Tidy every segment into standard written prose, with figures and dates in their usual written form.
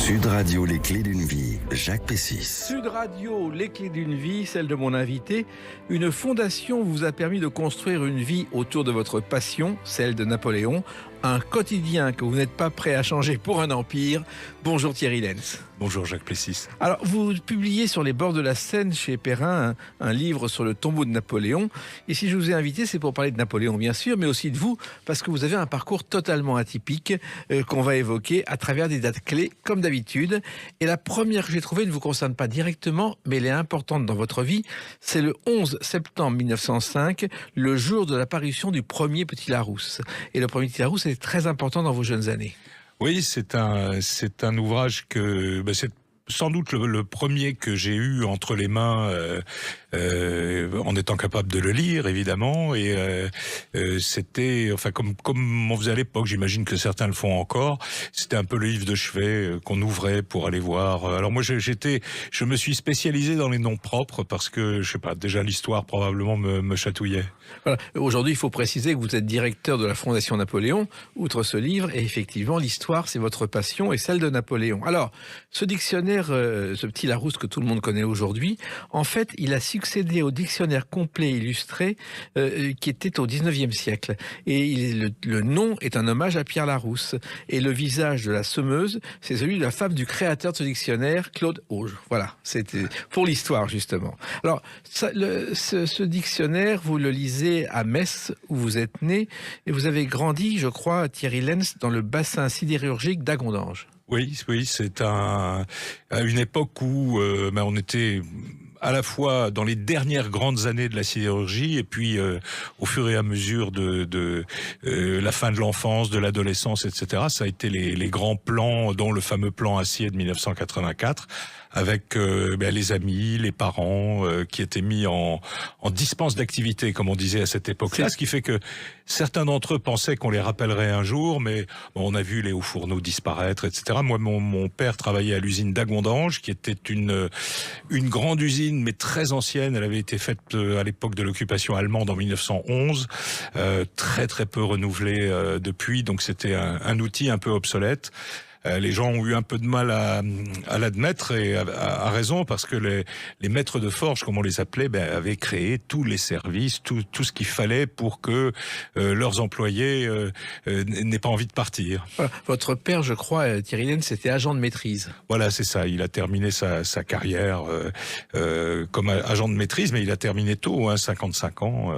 Sud Radio, les clés d'une vie, Jacques Pessis. Sud Radio, les clés d'une vie, celle de mon invité. Une fondation vous a permis de construire une vie autour de votre passion, celle de Napoléon. Un quotidien que vous n'êtes pas prêt à changer pour un empire. Bonjour Thierry Lenz. Bonjour Jacques Pessis. Alors, vous publiez sur les bords de la Seine chez Perrin un livre sur le tombeau de Napoléon. Et si je vous ai invité, c'est pour parler de Napoléon, bien sûr, mais aussi de vous, parce que vous avez un parcours totalement atypique qu'on va évoquer à travers des dates clés, comme d'habitude. Et la première que j'ai trouvée ne vous concerne pas directement, mais elle est importante dans votre vie. C'est le 11 septembre 1905, le jour de l'apparition du premier Petit Larousse. Et le premier Petit Larousse est très important dans vos jeunes années. Oui, c'est un ouvrage que c'est sans doute le premier que j'ai eu entre les mains en étant capable de le lire, évidemment. Et c'était, enfin, comme on faisait à l'époque, j'imagine que certains le font encore. C'était un peu le livre de chevet qu'on ouvrait pour aller voir. Alors moi, je me suis spécialisé dans les noms propres parce que, je sais pas, déjà l'histoire probablement me chatouillait. Voilà. Aujourd'hui, il faut préciser que vous êtes directeur de la Fondation Napoléon, outre ce livre, et effectivement, l'histoire, c'est votre passion et celle de Napoléon. Alors, ce dictionnaire, ce Petit Larousse que tout le monde connaît aujourd'hui, en fait, il a succédé au dictionnaire complet illustré qui était au 19e siècle. Et le nom est un hommage à Pierre Larousse. Et le visage de la semeuse, c'est celui de la femme du créateur de ce dictionnaire, Claude Auge. Voilà, c'était pour l'histoire, justement. Alors, ce dictionnaire, vous le lisez à Metz, où vous êtes né, et vous avez grandi, je crois, Thierry Lenz, dans le bassin sidérurgique d'Agondange. Oui, c'est à une époque où on était à la fois dans les dernières grandes années de la sidérurgie et puis au fur et à mesure de la fin de l'enfance, de l'adolescence, etc. Ça a été les grands plans, dont le fameux plan acier de 1984, avec les amis, les parents qui étaient mis en dispense d'activité, comme on disait à cette époque-là, ce qui fait que certains d'entre eux pensaient qu'on les rappellerait un jour, mais on a vu les hauts fourneaux disparaître, etc. Moi, mon père travaillait à l'usine d'Agondange, qui était une grande usine, mais très ancienne. Elle avait été faite à l'époque de l'occupation allemande en 1911, très très peu renouvelée depuis, donc c'était un outil un peu obsolète. Les gens ont eu un peu de mal à l'admettre, et à raison, parce que les maîtres de forge, comme on les appelait, avaient créé tous les services, tout ce qu'il fallait pour que leurs employés n'aient pas envie de partir. Voilà. Votre père, je crois, Thierry Lenz, c'était agent de maîtrise. Voilà, c'est ça. Il a terminé sa carrière comme agent de maîtrise, mais il a terminé tôt, 55 ans.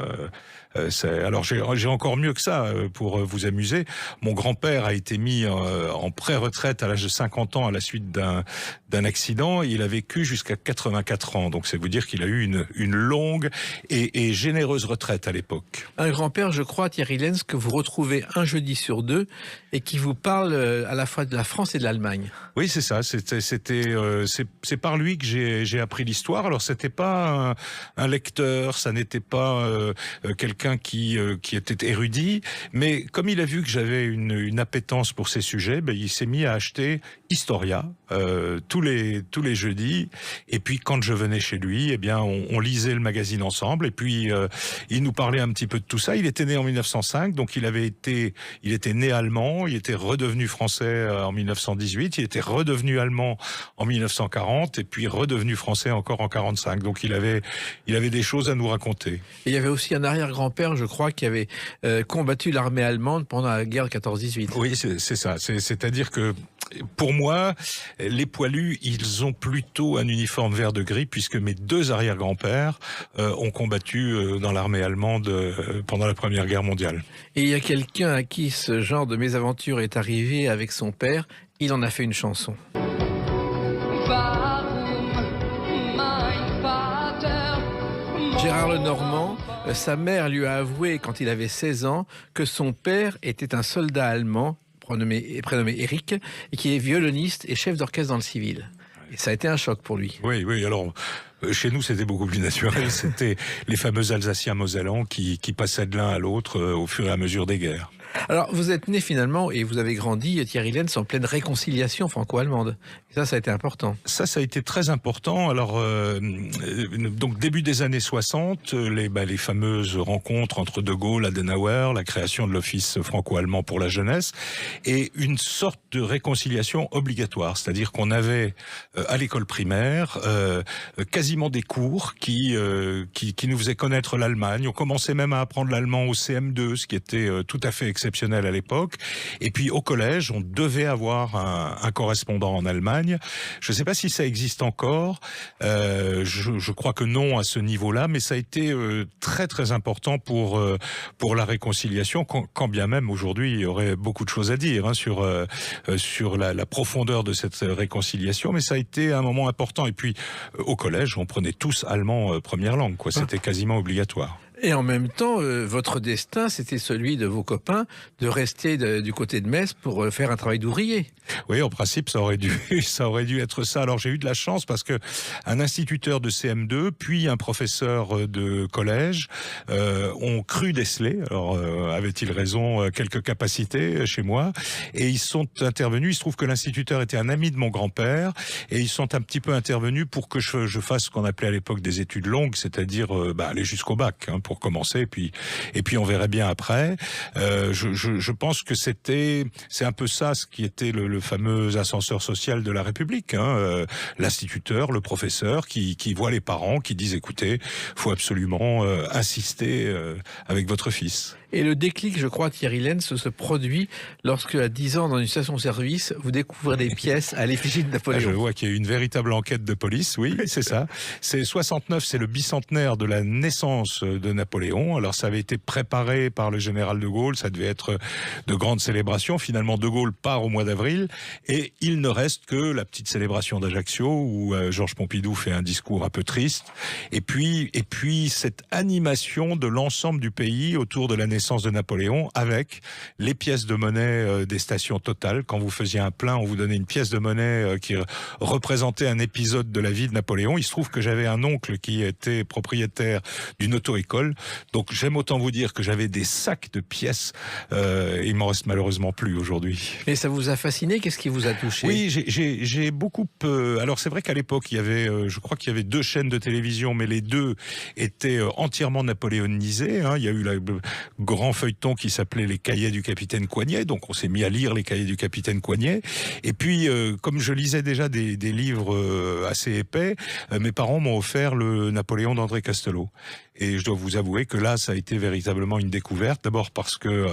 Alors j'ai encore mieux que ça pour vous amuser. Mon grand-père a été mis en pré-retraite à l'âge de 50 ans à la suite d'un accident. Il a vécu jusqu'à 84 ans. Donc c'est vous dire qu'il a eu une longue et généreuse retraite à l'époque. Un grand-père, je crois, Thierry Lenz, que vous retrouvez un jeudi sur deux et qui vous parle à la fois de la France et de l'Allemagne. Oui, c'est ça. C'est par lui que j'ai appris l'histoire. Alors c'était pas un lecteur, ça n'était pas quelqu'un qui était érudit, mais comme il a vu que j'avais une appétence pour ces sujets, il s'est mis à acheter Historia tous les jeudis. Et puis quand je venais chez lui, on lisait le magazine ensemble. Et puis il nous parlait un petit peu de tout ça. Il était né en 1905, donc il était né allemand. Il était redevenu français en 1918. Il était redevenu allemand en 1940, et puis redevenu français encore en 45. Donc il avait des choses à nous raconter. Et il y avait aussi un arrière-grand-père, je crois, qui avait combattu l'armée allemande pendant la guerre 14-18. Oui, c'est ça. C'est-à-dire que pour moi, les poilus, ils ont plutôt un uniforme vert de gris, puisque mes deux arrière-grands-pères ont combattu dans l'armée allemande pendant la Première Guerre mondiale. Et il y a quelqu'un à qui ce genre de mésaventure est arrivé avec son père. Il en a fait une chanson. Gérard Lenormand, sa mère lui a avoué quand il avait 16 ans que son père était un soldat allemand prénommé Eric, et qui est violoniste et chef d'orchestre dans le civil. Et ça a été un choc pour lui. Oui, alors chez nous c'était beaucoup plus naturel. C'était les fameux Alsaciens mosellans qui passaient de l'un à l'autre au fur et à mesure des guerres. Alors, vous êtes né finalement et vous avez grandi, Thierry Lenz, en pleine réconciliation franco-allemande. Et ça a été important. Ça a été très important. Alors, donc début des années 60, les fameuses rencontres entre De Gaulle, Adenauer, la création de l'Office franco-allemand pour la jeunesse, et une sorte de réconciliation obligatoire. C'est-à-dire qu'on avait à l'école primaire quasiment des cours qui nous faisaient connaître l'Allemagne. On commençait même à apprendre l'allemand au CM2, ce qui était tout à fait exceptionnel à l'époque. Et puis au collège, on devait avoir un correspondant en Allemagne. Je ne sais pas si ça existe encore. Je crois que non à ce niveau-là, mais ça a été très très important pour la réconciliation. Quand bien même aujourd'hui il y aurait beaucoup de choses à dire sur la profondeur de cette réconciliation, mais ça a été un moment important. Et puis au collège, on prenait tous allemand première langue, quoi. C'était quasiment obligatoire. Et en même temps, votre destin, c'était celui de vos copains de rester du côté de Metz pour faire un travail d'ouvrier. Oui, en principe, ça aurait dû être ça. Alors j'ai eu de la chance parce que un instituteur de CM2, puis un professeur de collège ont cru déceler. Alors avait-il raison, quelques capacités chez moi, et ils sont intervenus. Il se trouve que l'instituteur était un ami de mon grand-père, et ils sont un petit peu intervenus pour que je fasse ce qu'on appelait à l'époque des études longues, c'est-à-dire aller jusqu'au bac, pour commencer, et puis on verrait bien après. Je pense que c'est un peu ça ce qui était le fameux ascenseur social de la République, l'instituteur, le professeur qui voit les parents, qui disent écoutez, faut absolument insister avec votre fils. Et le déclic, je crois, Thierry Lenz, se produit lorsque, à 10 ans, dans une station-service, vous découvrez des pièces à l'effigie de Napoléon. Je vois qu'il y a eu une véritable enquête de police, oui, c'est ça. C'est 69, c'est le bicentenaire de la naissance de Napoléon. Alors ça avait été préparé par le général de Gaulle, ça devait être de grandes célébrations. Finalement, de Gaulle part au mois d'avril, et il ne reste que la petite célébration d'Ajaccio, où Georges Pompidou fait un discours un peu triste. Et puis cette animation de l'ensemble du pays autour de la naissance de Napoléon, avec les pièces de monnaie des stations Total. Quand vous faisiez un plein, on vous donnait une pièce de monnaie qui représentait un épisode de la vie de Napoléon. Il se trouve que j'avais un oncle qui était propriétaire d'une auto-école, donc j'aime autant vous dire que j'avais des sacs de pièces. Il m'en reste malheureusement plus aujourd'hui. Et ça vous a fasciné? Qu'est-ce qui vous a touché? Oui, j'ai beaucoup... alors c'est vrai qu'à l'époque, il y avait, je crois qu'il y avait 2 chaînes de télévision, mais les 2 étaient entièrement napoléonisées. Il y a eu le grand feuilleton qui s'appelait Les Cahiers du capitaine Coignet, donc on s'est mis à lire Les Cahiers du capitaine Coignet. Et puis, comme je lisais déjà des livres assez épais, mes parents m'ont offert le Napoléon d'André Castelot. Et je dois vous avouer que là, ça a été véritablement une découverte. D'abord parce que,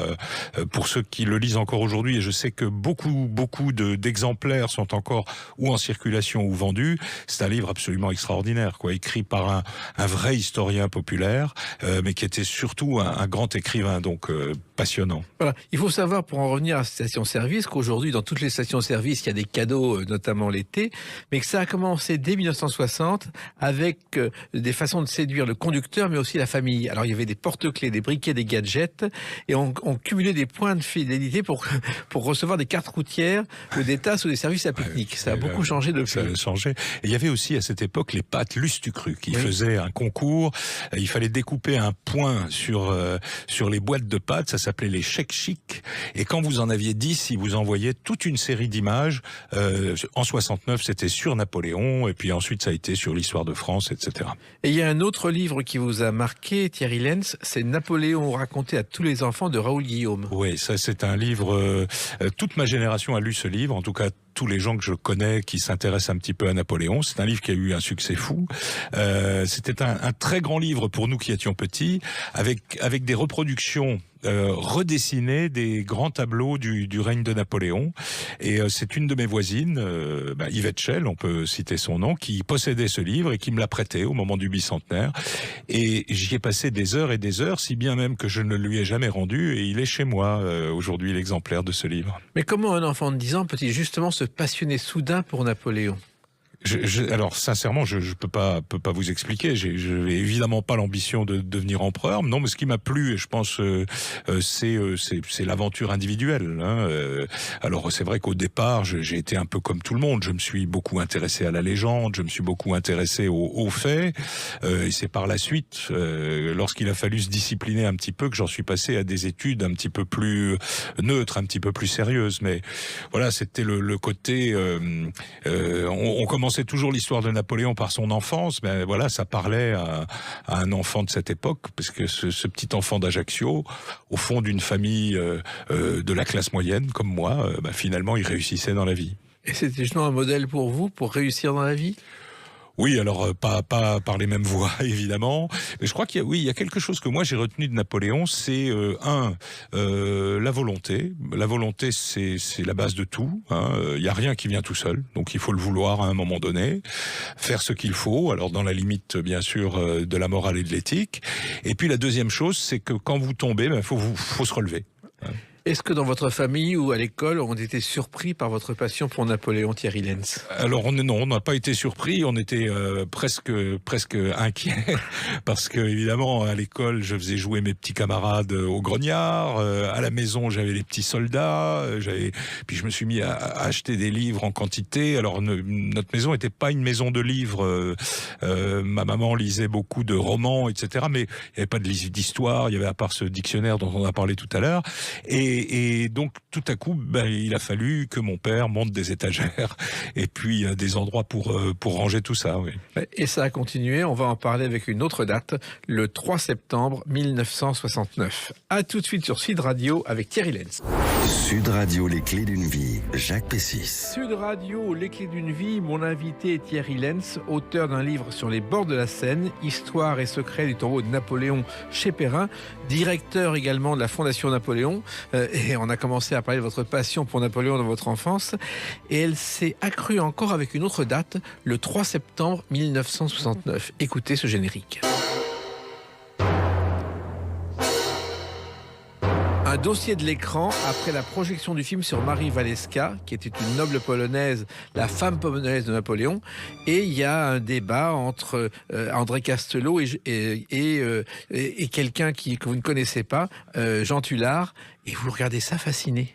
pour ceux qui le lisent encore aujourd'hui, et je sais que beaucoup d'exemplaires sont encore ou en circulation ou vendus, c'est un livre absolument extraordinaire, quoi, écrit par un vrai historien populaire, mais qui était surtout un grand écrivain, donc passionnant. Voilà. Il faut savoir, pour en revenir à la station-service, qu'aujourd'hui, dans toutes les stations-service, il y a des cadeaux, notamment l'été, mais que ça a commencé dès 1960 avec des façons de séduire le conducteur, mais aussi la famille. Alors, il y avait des porte-clés, des briquets, des gadgets, et on cumulait des points de fidélité pour recevoir des cartes routières ou des tasses ou des services à pique-nique. Ça a beaucoup changé depuis. Ça a changé. Et il y avait aussi à cette époque les pâtes Lustucru qui faisaient un concours. Il fallait découper un point sur les boîtes de pâtes. Ça s'appelait les chèques chics. Et quand vous en aviez 10, ils vous envoyaient toute une série d'images. En 69, c'était sur Napoléon, et puis ensuite ça a été sur l'histoire de France, etc. Et il y a un autre livre qui vous a marqué, Thierry Lenz, c'est Napoléon raconté à tous les enfants de Raoul Guillaume. Oui, ça c'est un livre, toute ma génération a lu ce livre, en tout cas tous les gens que je connais qui s'intéressent un petit peu à Napoléon. C'est un livre qui a eu un succès fou. C'était un très grand livre pour nous qui étions petits, avec des reproductions redessiner des grands tableaux du règne de Napoléon. Et c'est une de mes voisines, Yvette Schell, on peut citer son nom, qui possédait ce livre et qui me l'a prêté au moment du bicentenaire. Et j'y ai passé des heures et des heures, si bien même que je ne lui ai jamais rendu, et il est chez moi aujourd'hui, l'exemplaire de ce livre. Mais comment un enfant de 10 ans peut-il justement se passionner soudain pour Napoléon ? Alors sincèrement, je peux pas vous expliquer. Je n'ai évidemment pas l'ambition de devenir empereur. Non, mais ce qui m'a plu, et je pense, c'est l'aventure individuelle. Hein. Alors c'est vrai qu'au départ, j'ai été un peu comme tout le monde. Je me suis beaucoup intéressé à la légende, je me suis beaucoup intéressé aux faits. Et c'est par la suite, lorsqu'il a fallu se discipliner un petit peu, que j'en suis passé à des études un petit peu plus neutres, un petit peu plus sérieuses. Mais voilà, c'était le côté. On commençait toujours l'histoire de Napoléon par son enfance, ben voilà, ça parlait à un enfant de cette époque, parce que ce petit enfant d'Ajaccio, au fond d'une famille de la classe moyenne, comme moi, ben finalement, il réussissait dans la vie. Et c'était justement un modèle pour vous, pour réussir dans la vie? Oui, alors pas par les mêmes voies évidemment, mais je crois qu'il y a quelque chose que moi j'ai retenu de Napoléon, c'est la volonté. La volonté, c'est la base de tout. Hein. Il y a rien qui vient tout seul, donc il faut le vouloir à un moment donné, faire ce qu'il faut. Alors dans la limite bien sûr de la morale et de l'éthique. Et puis la deuxième chose, c'est que quand vous tombez, ben faut se relever. Hein. Est-ce que dans votre famille ou à l'école, on était surpris par votre passion pour Napoléon, Thierry Lenz? Alors on n'a pas été surpris, on était presque inquiets parce que évidemment à l'école je faisais jouer mes petits camarades au grognard, à la maison j'avais les petits soldats, puis je me suis mis à acheter des livres en quantité. Alors notre maison n'était pas une maison de livres, ma maman lisait beaucoup de romans, etc. Mais il n'y avait pas de livre d'histoire, il y avait à part ce dictionnaire dont on a parlé tout à l'heure. Et donc, tout à coup, il a fallu que mon père monte des étagères et puis des endroits pour ranger tout ça. Oui. Et ça a continué. On va en parler avec une autre date, le 3 septembre 1969. À tout de suite sur Sud Radio avec Thierry Lenz. Sud Radio, les clés d'une vie, Jacques Pessis. Sud Radio, les clés d'une vie. Mon invité est Thierry Lenz, auteur d'un livre sur les bords de la Seine, Histoire et secrets du tombeau de Napoléon chez Perrin, directeur également de la Fondation Napoléon. Et on a commencé à parler de votre passion pour Napoléon dans votre enfance. Et elle s'est accrue encore avec une autre date, le 3 septembre 1969. Écoutez ce générique. Un dossier de l'écran après la projection du film sur Marie Walewska, qui était une noble polonaise, la femme polonaise de Napoléon. Et il y a un débat entre André Castelot et quelqu'un que vous ne connaissez pas, Jean Tullard. Et vous regardez ça fasciné.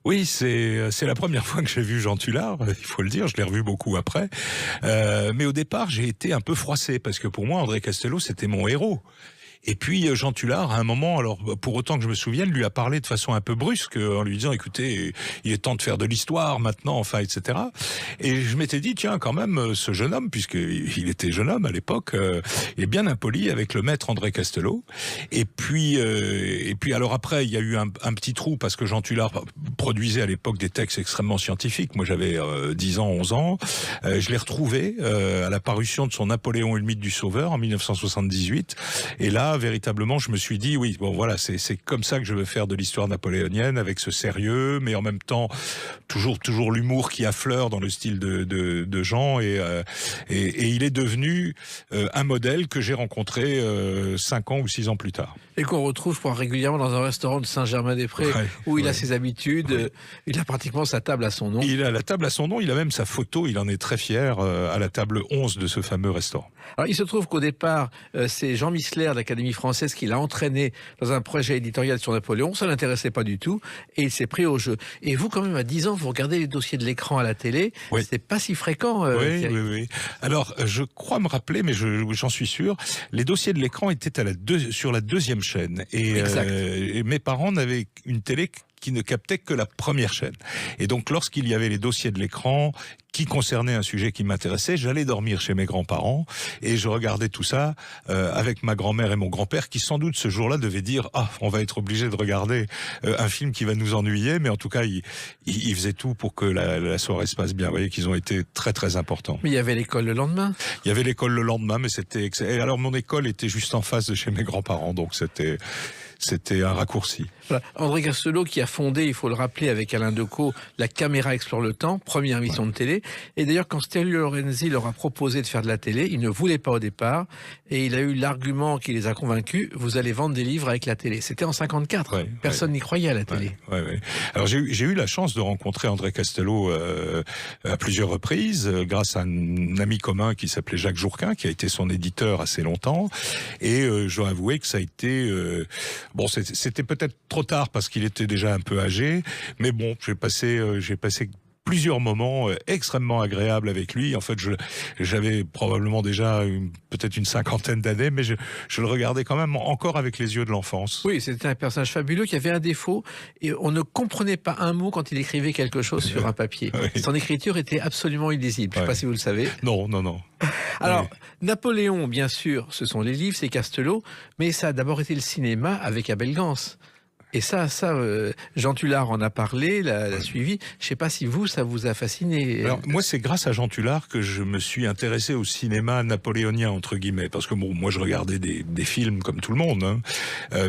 Oui, c'est la première fois que j'ai vu Jean Tullard, il faut le dire, je l'ai revu beaucoup après. Mais au départ, j'ai été un peu froissé, parce que pour moi, André Castelot, c'était mon héros. Et puis Jean Tullard, à un moment, alors pour autant que je me souvienne, lui a parlé de façon un peu brusque, en lui disant, écoutez, il est temps de faire de l'histoire maintenant, enfin, etc. Et je m'étais dit, tiens, quand même, ce jeune homme, puisqu'il était jeune homme à l'époque, il est bien impoli avec le maître André Castelot. Et puis alors après, il y a eu un petit trou, parce que Jean Tullard produisait à l'époque des textes extrêmement scientifiques. Moi, j'avais 10 ans, 11 ans. Je l'ai retrouvé à la parution de son Napoléon et le mythe du Sauveur en 1978. Et là, véritablement, je me suis dit, oui, bon, voilà, c'est comme ça que je veux faire de l'histoire napoléonienne, avec ce sérieux, mais en même temps, toujours l'humour qui affleure dans le style de Jean, et il est devenu un modèle que j'ai rencontré 5 ans ou 6 ans plus tard. Et qu'on retrouve, je crois, régulièrement dans un restaurant de Saint-Germain-des-Prés, où il a ses habitudes, il a pratiquement sa table à son nom. Il a la table à son nom, il a même sa photo, il en est très fier, à la table 11 de ce fameux restaurant. Alors, il se trouve qu'au départ, c'est Jean Missler de l'Académie française qui l'a entraîné dans un projet éditorial sur Napoléon. Ça ne l'intéressait pas du tout et il s'est pris au jeu. Et vous, quand même, à 10 ans, vous regardez les dossiers de l'écran à la télé. Oui. C'est pas si fréquent. Oui. Alors, je crois me rappeler, mais j'en suis sûr, les dossiers de l'écran étaient sur la deuxième chaîne. Et mes parents n'avaient une télé qui ne captait que la première chaîne. Et donc, lorsqu'il y avait les dossiers de l'écran qui concernaient un sujet qui m'intéressait, j'allais dormir chez mes grands-parents et je regardais tout ça avec ma grand-mère et mon grand-père qui, sans doute, ce jour-là, devaient dire « Ah, on va être obligé de regarder un film qui va nous ennuyer », mais en tout cas, ils faisaient tout pour que la soirée se passe bien. Vous voyez qu'ils ont été très, très importants. Mais il y avait l'école le lendemain. Il y avait l'école le lendemain, mais c'était... Alors, mon école était juste en face de chez mes grands-parents, donc c'était un raccourci. Voilà. André Castelot qui a fondé, il faut le rappeler, avec Alain Decaux, La caméra explore le temps, première émission de télé. Et d'ailleurs, quand Stelio Lorenzi leur a proposé de faire de la télé, ils ne voulaient pas au départ. Et il a eu l'argument qui les a convaincus, vous allez vendre des livres avec la télé. C'était en 54. Personne n'y croyait à la télé. Alors j'ai eu la chance de rencontrer André Castelot à plusieurs reprises, grâce à un ami commun qui s'appelait Jacques Jourquin, qui a été son éditeur assez longtemps. Et je dois avouer que ça a été... bon, c'était peut-être trop tard parce qu'il était déjà un peu âgé, mais bon, j'ai passé plusieurs moments extrêmement agréables avec lui. En fait, j'avais probablement déjà peut-être une cinquantaine d'années, mais je le regardais quand même encore avec les yeux de l'enfance. Oui, c'était un personnage fabuleux qui avait un défaut, et on ne comprenait pas un mot quand il écrivait quelque chose sur un papier. Oui. Son écriture était absolument illisible. Je ne sais pas si vous le savez. Non. Alors, Napoléon, bien sûr, ce sont les livres, c'est Castelot, mais ça a d'abord été le cinéma avec Abel Gance. Et ça, Jean Tullard en a parlé, l'a suivi. Je ne sais pas si ça vous a fasciné. Alors, moi, c'est grâce à Jean Tullard que je me suis intéressé au cinéma napoléonien, entre guillemets. Parce que bon, moi, je regardais des films comme tout le monde. Hein.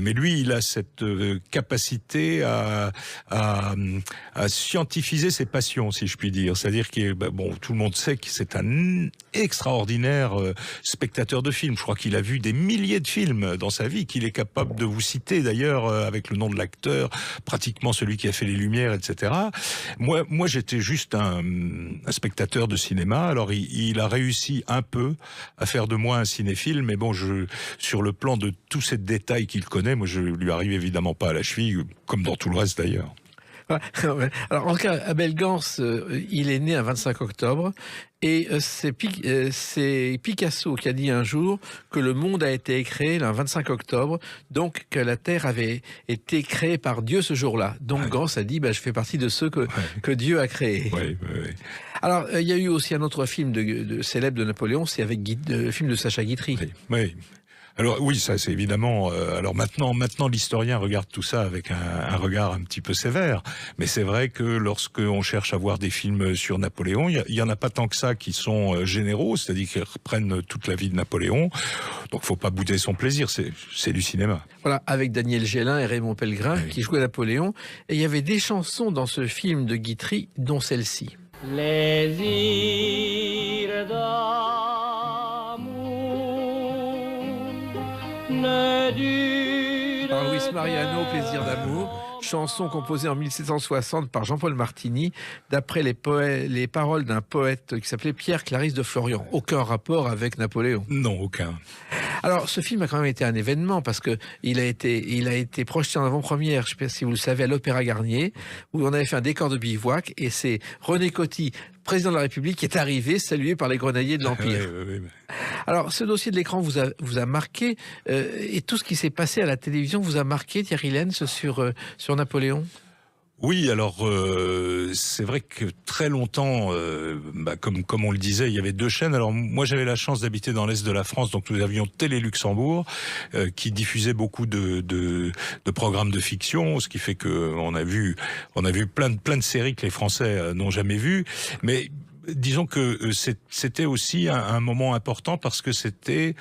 Mais lui, il a cette capacité à scientifiser ses passions, si je puis dire. C'est-à-dire que, bon, tout le monde sait que c'est un extraordinaire spectateur de films. Je crois qu'il a vu des milliers de films dans sa vie, qu'il est capable de vous citer, d'ailleurs, avec le nom de l'acteur, pratiquement celui qui a fait les Lumières, etc. Moi, j'étais juste un spectateur de cinéma. Alors, il a réussi un peu à faire de moi un cinéphile, mais bon, sur le plan de tous ces détails qu'il connaît, moi, je lui arrive évidemment pas à la cheville, comme dans tout le reste d'ailleurs. Alors, en tout cas, Abel Gance, il est né un 25 octobre, et c'est Picasso qui a dit un jour que le monde a été créé le 25 octobre, donc que la Terre avait été créée par Dieu ce jour-là. Donc Gance a dit, je fais partie de ceux que Dieu a créés. Alors, il y a eu aussi un autre film célèbre de Napoléon, c'est avec le film de Sacha Guitry. Oui. Alors oui, ça c'est évidemment... alors maintenant l'historien regarde tout ça avec un regard un petit peu sévère, mais c'est vrai que lorsqu'on cherche à voir des films sur Napoléon, il y en a pas tant que ça qui sont généraux, c'est-à-dire qu'ils reprennent toute la vie de Napoléon, donc faut pas bouder son plaisir, c'est du cinéma. Voilà, avec Daniel Gélin et Raymond Pellegrin qui jouaient Napoléon, et il y avait des chansons dans ce film de Guitry, dont celle-ci. Les îles d'amour par Luis Mariano, Plaisir d'amour, chanson composée en 1760 par Jean-Paul Martini, d'après les paroles d'un poète qui s'appelait Pierre Clarisse de Florian. Aucun rapport avec Napoléon. Non, aucun. Alors, ce film a quand même été un événement parce que il a été projeté en avant-première, je ne sais pas si vous le savez, à l'Opéra Garnier, où on avait fait un décor de bivouac, et c'est René Coty, président de la République, qui est arrivé, salué par les grenadiers de l'Empire. Oui. Alors, ce dossier de l'écran vous a marqué, et tout ce qui s'est passé à la télévision vous a marqué, Thierry Lenz, sur Napoléon ? Oui, alors c'est vrai que très longtemps, comme on le disait, il y avait deux chaînes. Alors moi j'avais la chance d'habiter dans l'est de la France, donc nous avions Télé Luxembourg qui diffusait beaucoup de programmes de fiction, ce qui fait que on a vu plein de séries que les Français n'ont jamais vues, mais disons que c'était aussi un moment important parce que c'était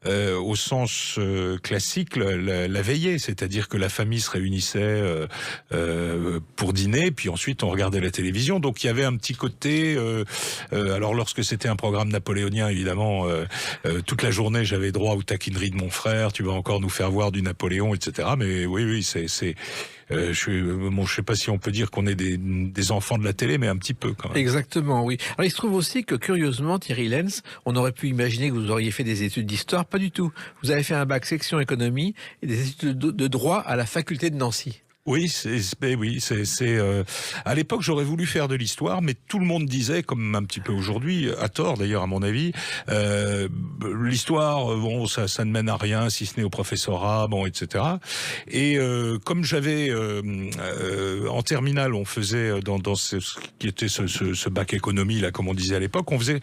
au sens classique la veillée, c'est-à-dire que la famille se réunissait pour dîner, puis ensuite on regardait la télévision. Donc il y avait un petit côté. Alors lorsque c'était un programme napoléonien, évidemment, toute la journée j'avais droit aux taquineries de mon frère. Tu vas encore nous faire voir du Napoléon, etc. Mais oui, c'est je sais pas si on peut dire qu'on est des enfants de la télé, mais un petit peu quand même. Exactement, oui. Alors il se trouve aussi que curieusement, Thierry Lenz, on aurait pu imaginer que vous auriez fait des études d'histoire, pas du tout. Vous avez fait un bac section économie et des études de droit à la faculté de Nancy. Oui, à l'époque j'aurais voulu faire de l'histoire, mais tout le monde disait, comme un petit peu aujourd'hui, à tort d'ailleurs à mon avis, l'histoire, bon, ça ne mène à rien si ce n'est au professorat, bon, etc. Et comme j'avais en terminale, on faisait dans ce qui était ce bac économie là, comme on disait à l'époque, on faisait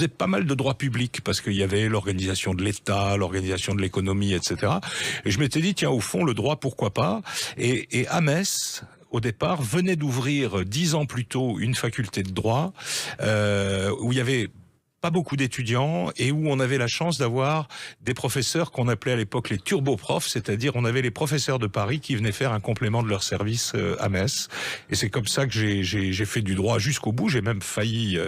pas mal de droit public parce qu'il y avait l'organisation de l'État, l'organisation de l'économie, etc. Et je m'étais dit tiens, au fond le droit pourquoi pas, et à Metz, au départ, venait d'ouvrir 10 ans plus tôt une faculté de droit où il y avait pas beaucoup d'étudiants et où on avait la chance d'avoir des professeurs qu'on appelait à l'époque les turboprofs, c'est-à-dire on avait les professeurs de Paris qui venaient faire un complément de leur service à Metz. Et c'est comme ça que j'ai fait du droit jusqu'au bout. J'ai même failli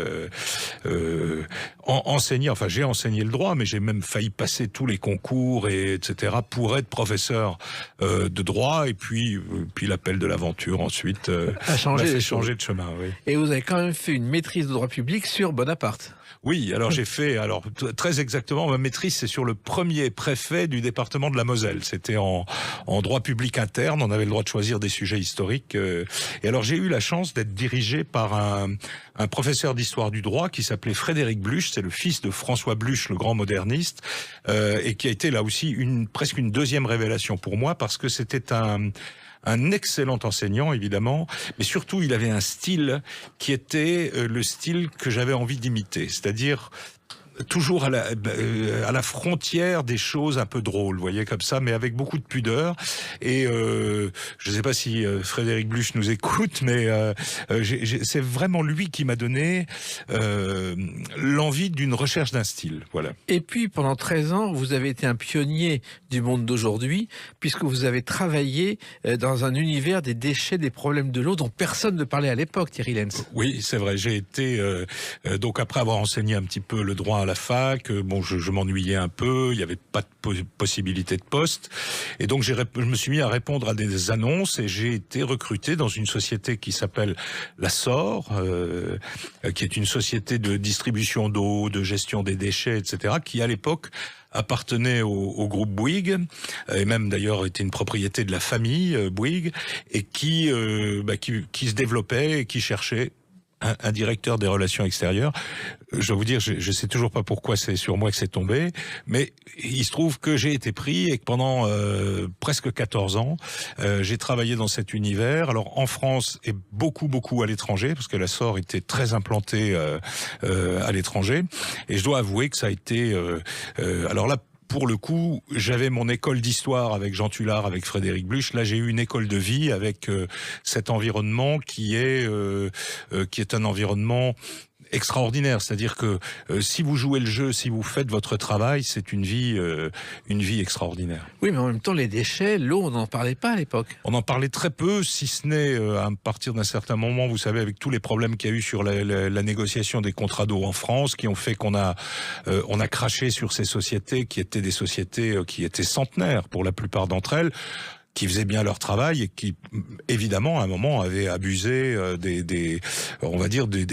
enseigner, enfin j'ai enseigné le droit, mais j'ai même failli passer tous les concours etc. pour être professeur de droit. Et puis l'appel de l'aventure ensuite a changé de chemin. Oui. Et vous avez quand même fait une maîtrise de droit public sur Bonaparte. Oui, alors j'ai fait, très exactement, ma maîtrise, c'est sur le premier préfet du département de la Moselle. C'était en droit public interne, on avait le droit de choisir des sujets historiques. Et alors j'ai eu la chance d'être dirigé par un professeur d'histoire du droit qui s'appelait Frédéric Bluch, c'est le fils de François Bluch, le grand moderniste, et qui a été là aussi presque une deuxième révélation pour moi, parce que c'était un excellent enseignant, évidemment, mais surtout, il avait un style qui était le style que j'avais envie d'imiter, c'est-à-dire toujours à la frontière des choses un peu drôles, vous voyez, comme ça, mais avec beaucoup de pudeur. Et je ne sais pas si Frédéric Bluch nous écoute, mais c'est vraiment lui qui m'a donné l'envie d'une recherche d'un style. Voilà. Et puis, pendant 13 ans, vous avez été un pionnier du monde d'aujourd'hui, puisque vous avez travaillé dans un univers des déchets, des problèmes de l'eau dont personne ne parlait à l'époque, Thierry Lenz. Oui, c'est vrai. J'ai été, donc après avoir enseigné un petit peu le droit à la fac, je m'ennuyais un peu, il n'y avait pas de possibilité de poste, et donc je me suis mis à répondre à des annonces et j'ai été recruté dans une société qui s'appelle la SOR, qui est une société de distribution d'eau, de gestion des déchets, etc., qui à l'époque appartenait au groupe Bouygues, et même d'ailleurs était une propriété de la famille Bouygues, et qui se développait et qui cherchait un directeur des relations extérieures. Je dois vous dire, je sais toujours pas pourquoi c'est sur moi que c'est tombé, mais il se trouve que j'ai été pris et que pendant presque 14 ans, j'ai travaillé dans cet univers. Alors en France et beaucoup à l'étranger, parce que la SOR était très implantée à l'étranger. Et je dois avouer que ça a été... alors là, pour le coup, j'avais mon école d'histoire avec Jean Tullard, avec Frédéric Bluch. Là, j'ai eu une école de vie avec cet environnement qui est un environnement extraordinaire. C'est-à-dire que si vous jouez le jeu, si vous faites votre travail, c'est une vie extraordinaire. Oui, mais en même temps, les déchets, l'eau, on n'en parlait pas à l'époque. On en parlait très peu, si ce n'est à partir d'un certain moment, vous savez, avec tous les problèmes qu'il y a eu sur la négociation des contrats d'eau en France, qui ont fait qu'on a craché sur ces sociétés qui étaient des sociétés qui étaient centenaires pour la plupart d'entre elles, qui faisaient bien leur travail et qui, évidemment, à un moment, avaient abusé des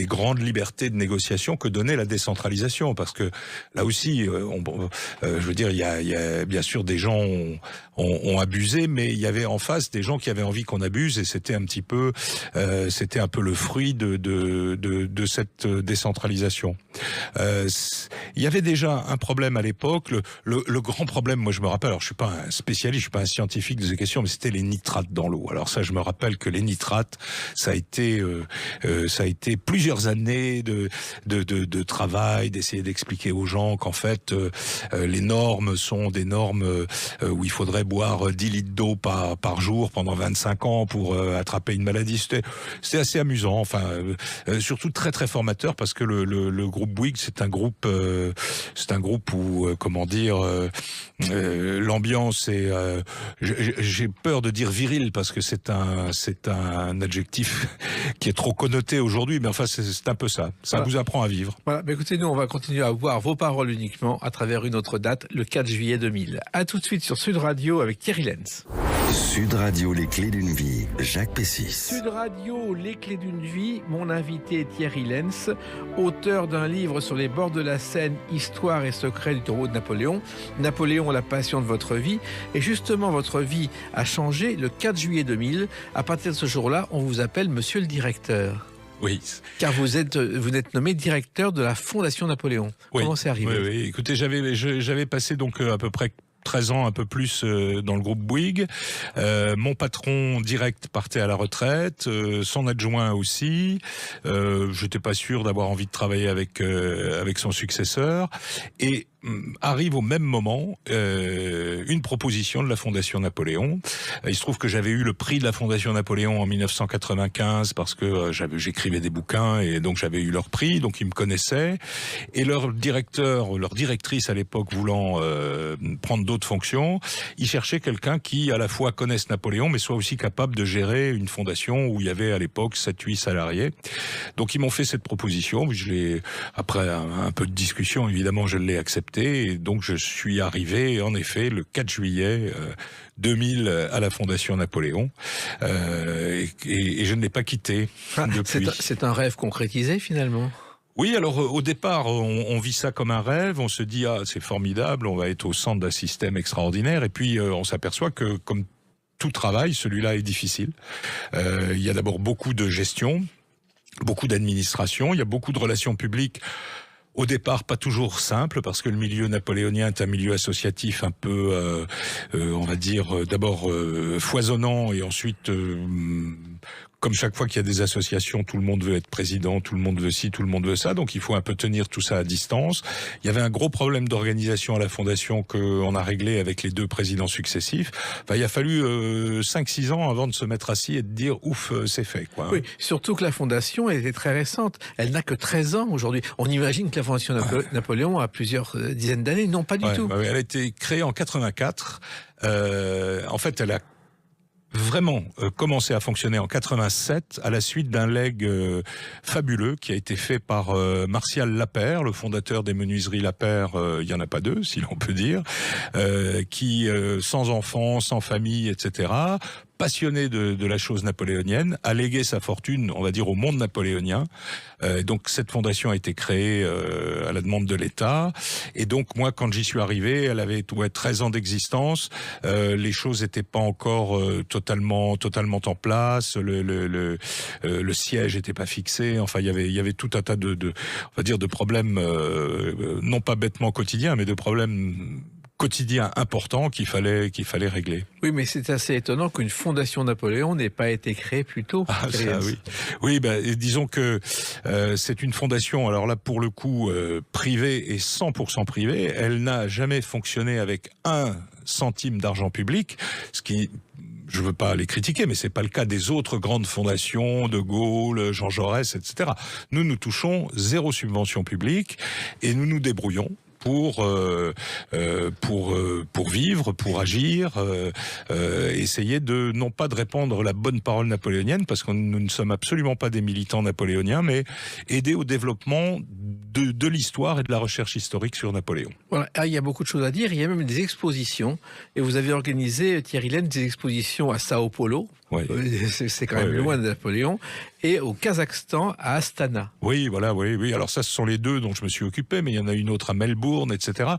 grandes libertés de négociation que donnait la décentralisation. Parce que là aussi, je veux dire, il y a bien sûr des gens ont abusé, mais il y avait en face des gens qui avaient envie qu'on abuse, et c'était un peu le fruit de cette décentralisation. Il y avait déjà un problème à l'époque. Le grand problème, moi je me rappelle, alors je suis pas un spécialiste, je suis pas un scientifique de ces questions, mais c'était les nitrates dans l'eau. Alors ça, je me rappelle que les nitrates, ça a été plusieurs années de travail, d'essayer d'expliquer aux gens qu'en fait les normes sont des normes où il faudrait boire 10 litres d'eau par jour pendant 25 ans pour attraper une maladie. C'était assez amusant, enfin surtout très très formateur, parce que le groupe Bouygues, c'est un groupe où comment dire, l'ambiance est j'ai peur de dire viril, parce que c'est un adjectif qui est trop connoté aujourd'hui, mais enfin c'est un peu ça. Ça voilà. Vous apprend à vivre. Voilà, mais écoutez, nous on va continuer à voir vos paroles uniquement à travers une autre date, le 4 juillet 2000. À tout de suite sur Sud Radio avec Thierry Lenz. Sud Radio, les clés d'une vie, Jacques Pessis. Sud Radio, les clés d'une vie, mon invité Thierry Lenz, auteur d'un livre sur les bords de la Seine, Histoire et secrets du tombeau de Napoléon. Napoléon, la passion de votre vie. Et justement, votre vie a changé le 4 juillet 2000. À partir de ce jour-là, on vous appelle Monsieur le Directeur. Oui. Car vous êtes nommé directeur de la Fondation Napoléon. Oui. Comment c'est arrivé ? Oui. Écoutez, j'avais passé donc à peu près 13 ans, un peu plus, dans le groupe Bouygues. Mon patron direct partait à la retraite, son adjoint aussi. J'étais pas sûr d'avoir envie de travailler avec son successeur. Et arrive au même moment une proposition de la Fondation Napoléon. Il se trouve que j'avais eu le prix de la Fondation Napoléon en 1995 parce que j'écrivais des bouquins et donc j'avais eu leur prix, donc ils me connaissaient. Et leur directrice à l'époque voulant prendre d'autres fonctions, ils cherchaient quelqu'un qui à la fois connaisse Napoléon mais soit aussi capable de gérer une fondation où il y avait à l'époque 7-8 salariés. Donc ils m'ont fait cette proposition. Après un peu de discussion, évidemment, je l'ai accepté. Et donc, je suis arrivé, en effet, le 4 juillet 2000 à la Fondation Napoléon. Et je ne l'ai pas quitté depuis. C'est un rêve concrétisé, finalement. Oui, alors au départ, on vit ça comme un rêve. On se dit, c'est formidable, on va être au centre d'un système extraordinaire. Et puis, on s'aperçoit que, comme tout travail, celui-là est difficile. Il y a d'abord beaucoup de gestion, beaucoup d'administration, il y a beaucoup de relations publiques. Au départ, pas toujours simple, parce que le milieu napoléonien est un milieu associatif un peu, on va dire, d'abord foisonnant, et ensuite, comme chaque fois qu'il y a des associations, tout le monde veut être président, tout le monde veut ci, tout le monde veut ça, donc il faut un peu tenir tout ça à distance. Il y avait un gros problème d'organisation à la Fondation qu'on a réglé avec les 2 présidents successifs. Enfin, il a fallu 5-6 ans avant de se mettre assis et de dire, ouf, c'est fait, quoi. Oui, surtout que la Fondation, elle était très récente. Elle n'a que 13 ans aujourd'hui. On imagine que la Fondation Napoléon a plusieurs dizaines d'années. Non, pas du tout. Elle a été créée en 84. En fait, elle a vraiment commencé à fonctionner en 87 à la suite d'un legs fabuleux qui a été fait par Martial Lapeyre, le fondateur des menuiseries Lapeyre, il y en a pas 2 si l'on peut dire, qui sans enfants, sans famille, etc., passionné de la chose napoléonienne, a légué sa fortune, on va dire, au monde napoléonien. Donc cette fondation a été créée à la demande de l'État. Et donc moi, quand j'y suis arrivé, elle avait 13 ans d'existence. Les choses n'étaient pas encore totalement en place. Le siège n'était pas fixé. Enfin, il y avait tout un tas on va dire, de problèmes, non pas bêtement quotidiens, mais de problèmes quotidien important qu'il fallait régler. Oui, mais c'est assez étonnant qu'une Fondation Napoléon n'ait pas été créée plus tôt. Oui, disons que c'est une fondation, alors là pour le coup privée et 100% privée. Elle n'a jamais fonctionné avec 1 centime d'argent public, ce qui, je veux pas les critiquer, mais c'est pas le cas des autres grandes fondations, De Gaulle, Jean Jaurès, etc. Nous touchons 0 subvention publique et nous nous débrouillons pour vivre, pour agir, essayer de non pas de répandre la bonne parole napoléonienne, parce que nous ne sommes absolument pas des militants napoléoniens, mais aider au développement de l'histoire et de la recherche historique sur Napoléon. Voilà, il y a beaucoup de choses à dire, il y a même des expositions, et vous avez organisé, Thierry Lens, des expositions à Sao Paulo, oui. C'est quand même loin de Napoléon, et au Kazakhstan, à Astana. Oui, voilà, oui. Alors ça, ce sont les 2 dont je me suis occupé, mais il y en a une autre à Melbourne, etc.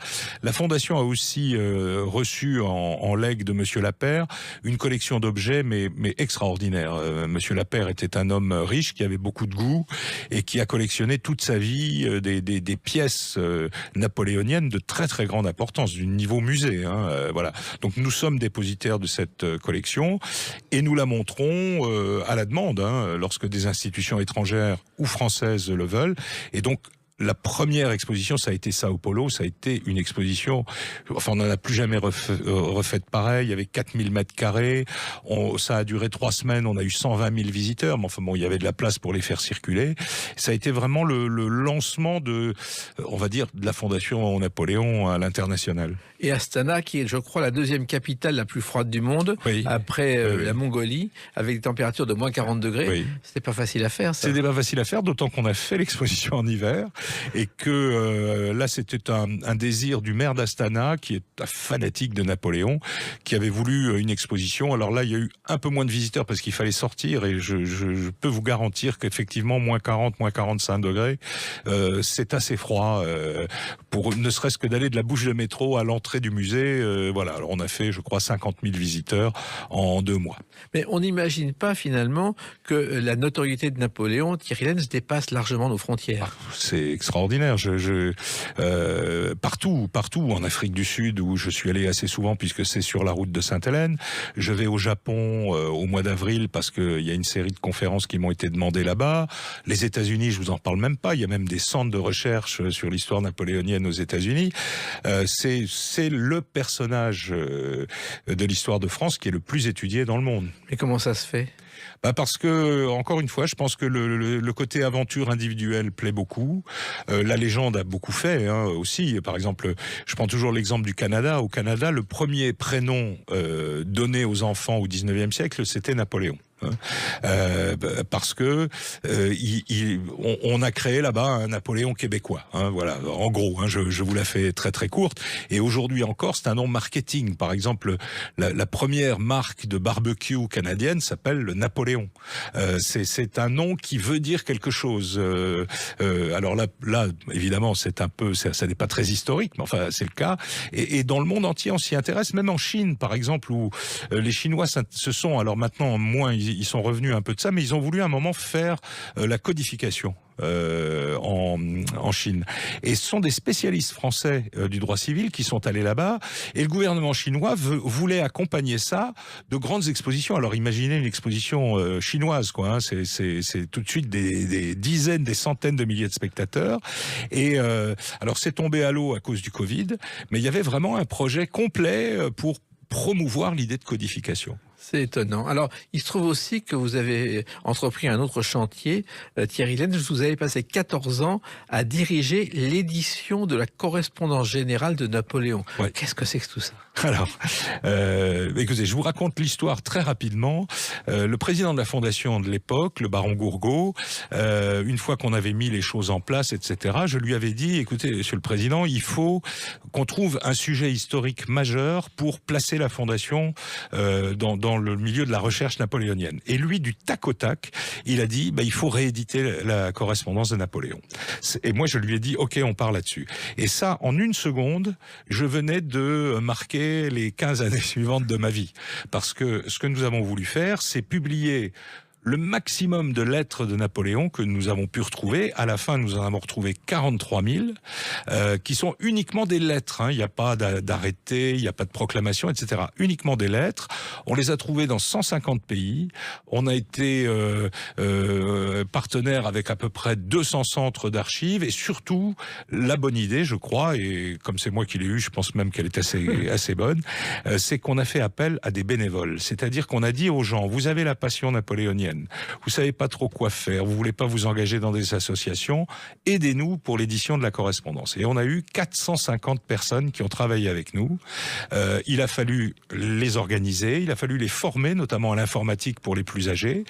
La Fondation a aussi reçu en legs de Monsieur Lapeyre une collection d'objets, mais extraordinaire. Monsieur Lapeyre était un homme riche qui avait beaucoup de goût et qui a collectionné toute sa vie des pièces napoléoniennes de très très grande importance, du niveau musée. Voilà. Donc nous sommes dépositaires de cette collection et nous la montrons à la demande, lorsque des institutions étrangères ou françaises le veulent. Et donc la première exposition, ça a été Sao Paulo, ça a été une exposition, enfin on n'en a plus jamais refait pareil, il y avait 4000 mètres carrés, ça a duré 3 semaines, on a eu 120 000 visiteurs, mais enfin bon, il y avait de la place pour les faire circuler. Ça a été vraiment le lancement on va dire, de la Fondation Napoléon à l'international. Et Astana, qui est, je crois, la 2e capitale la plus froide du monde, après la Mongolie, avec des températures de moins 40 degrés. Oui. C'était pas facile à faire, ça. C'était pas facile à faire, d'autant qu'on a fait l'exposition en hiver, et que là, c'était un désir du maire d'Astana, qui est un fanatique de Napoléon, qui avait voulu une exposition. Alors là, il y a eu un peu moins de visiteurs, parce qu'il fallait sortir, et je peux vous garantir qu'effectivement, moins 40, moins 45 degrés, c'est assez froid, pour ne serait-ce que d'aller de la bouche de métro à l'entrée du musée. Voilà, alors on a fait, je crois, 50 000 visiteurs en 2 mois. Mais on n'imagine pas finalement que la notoriété de Napoléon, Thierry Lens, dépasse largement nos frontières. extraordinaire. Partout en Afrique du Sud où je suis allé assez souvent puisque c'est sur la route de Sainte-Hélène. Je vais au Japon au mois d'avril parce qu'il y a une série de conférences qui m'ont été demandées là-bas. Les États-Unis, je vous en parle même pas. Il y a même des centres de recherche sur l'histoire napoléonienne aux États-Unis. C'est le personnage de l'histoire de France qui est le plus étudié dans le monde. Mais comment ça se fait ? Parce que, encore une fois, je pense que le côté aventure individuelle plaît beaucoup. La légende a beaucoup fait aussi. Par exemple, je prends toujours l'exemple du Canada. Au Canada, le premier prénom donné aux enfants au 19e siècle, c'était Napoléon. Parce que on a créé là-bas un Napoléon québécois. Voilà, en gros, je vous la fais très très courte. Et aujourd'hui encore, c'est un nom marketing. Par exemple, la première marque de barbecue canadienne s'appelle le Napoléon. C'est un nom qui veut dire quelque chose. Alors là, évidemment, c'est un peu, ça n'est pas très historique, mais enfin, c'est le cas. Et dans le monde entier, on s'y intéresse. Même en Chine, par exemple, où les Chinois se sont, alors maintenant moins, ils sont revenus un peu de ça, mais ils ont voulu à un moment faire la codification en Chine. Et ce sont des spécialistes français du droit civil qui sont allés là-bas, et le gouvernement chinois voulait accompagner ça de grandes expositions. Alors imaginez une exposition chinoise, quoi. C'est tout de suite des dizaines, des centaines de milliers de spectateurs. Et alors c'est tombé à l'eau à cause du Covid, mais il y avait vraiment un projet complet pour promouvoir l'idée de codification. C'est étonnant. Alors, il se trouve aussi que vous avez entrepris un autre chantier. Thierry Lens, vous avez passé 14 ans à diriger l'édition de la correspondance générale de Napoléon. Ouais. Qu'est-ce que c'est que tout ça ? Alors, écoutez, je vous raconte l'histoire très rapidement. Le président de la fondation de l'époque, le baron Gourgaud, une fois qu'on avait mis les choses en place, etc., je lui avais dit, écoutez, monsieur le président, il faut qu'on trouve un sujet historique majeur pour placer la fondation dans le milieu de la recherche napoléonienne. Et lui, du tac au tac, il a dit, il faut rééditer la correspondance de Napoléon. Et moi, je lui ai dit, OK, on part là-dessus. Et ça, en une seconde, je venais de marquer les 15 années suivantes de ma vie. Parce que ce que nous avons voulu faire, c'est publier le maximum de lettres de Napoléon que nous avons pu retrouver. À la fin, nous en avons retrouvé 43 000, qui sont uniquement des lettres. Il n'y a pas d'arrêté, il n'y a pas de proclamation, etc. Uniquement des lettres. On les a trouvées dans 150 pays. On a été partenaire avec à peu près 200 centres d'archives. Et surtout, la bonne idée, je crois, et comme c'est moi qui l'ai eue, je pense même qu'elle est assez bonne, c'est qu'on a fait appel à des bénévoles. C'est-à-dire qu'on a dit aux gens, vous avez la passion napoléonienne, vous savez pas trop quoi faire, vous voulez pas vous engager dans des associations, aidez-nous pour l'édition de la correspondance. Et on a eu 450 personnes qui ont travaillé avec nous. Il a fallu les organiser, il a fallu les former, notamment à l'informatique pour les plus âgés.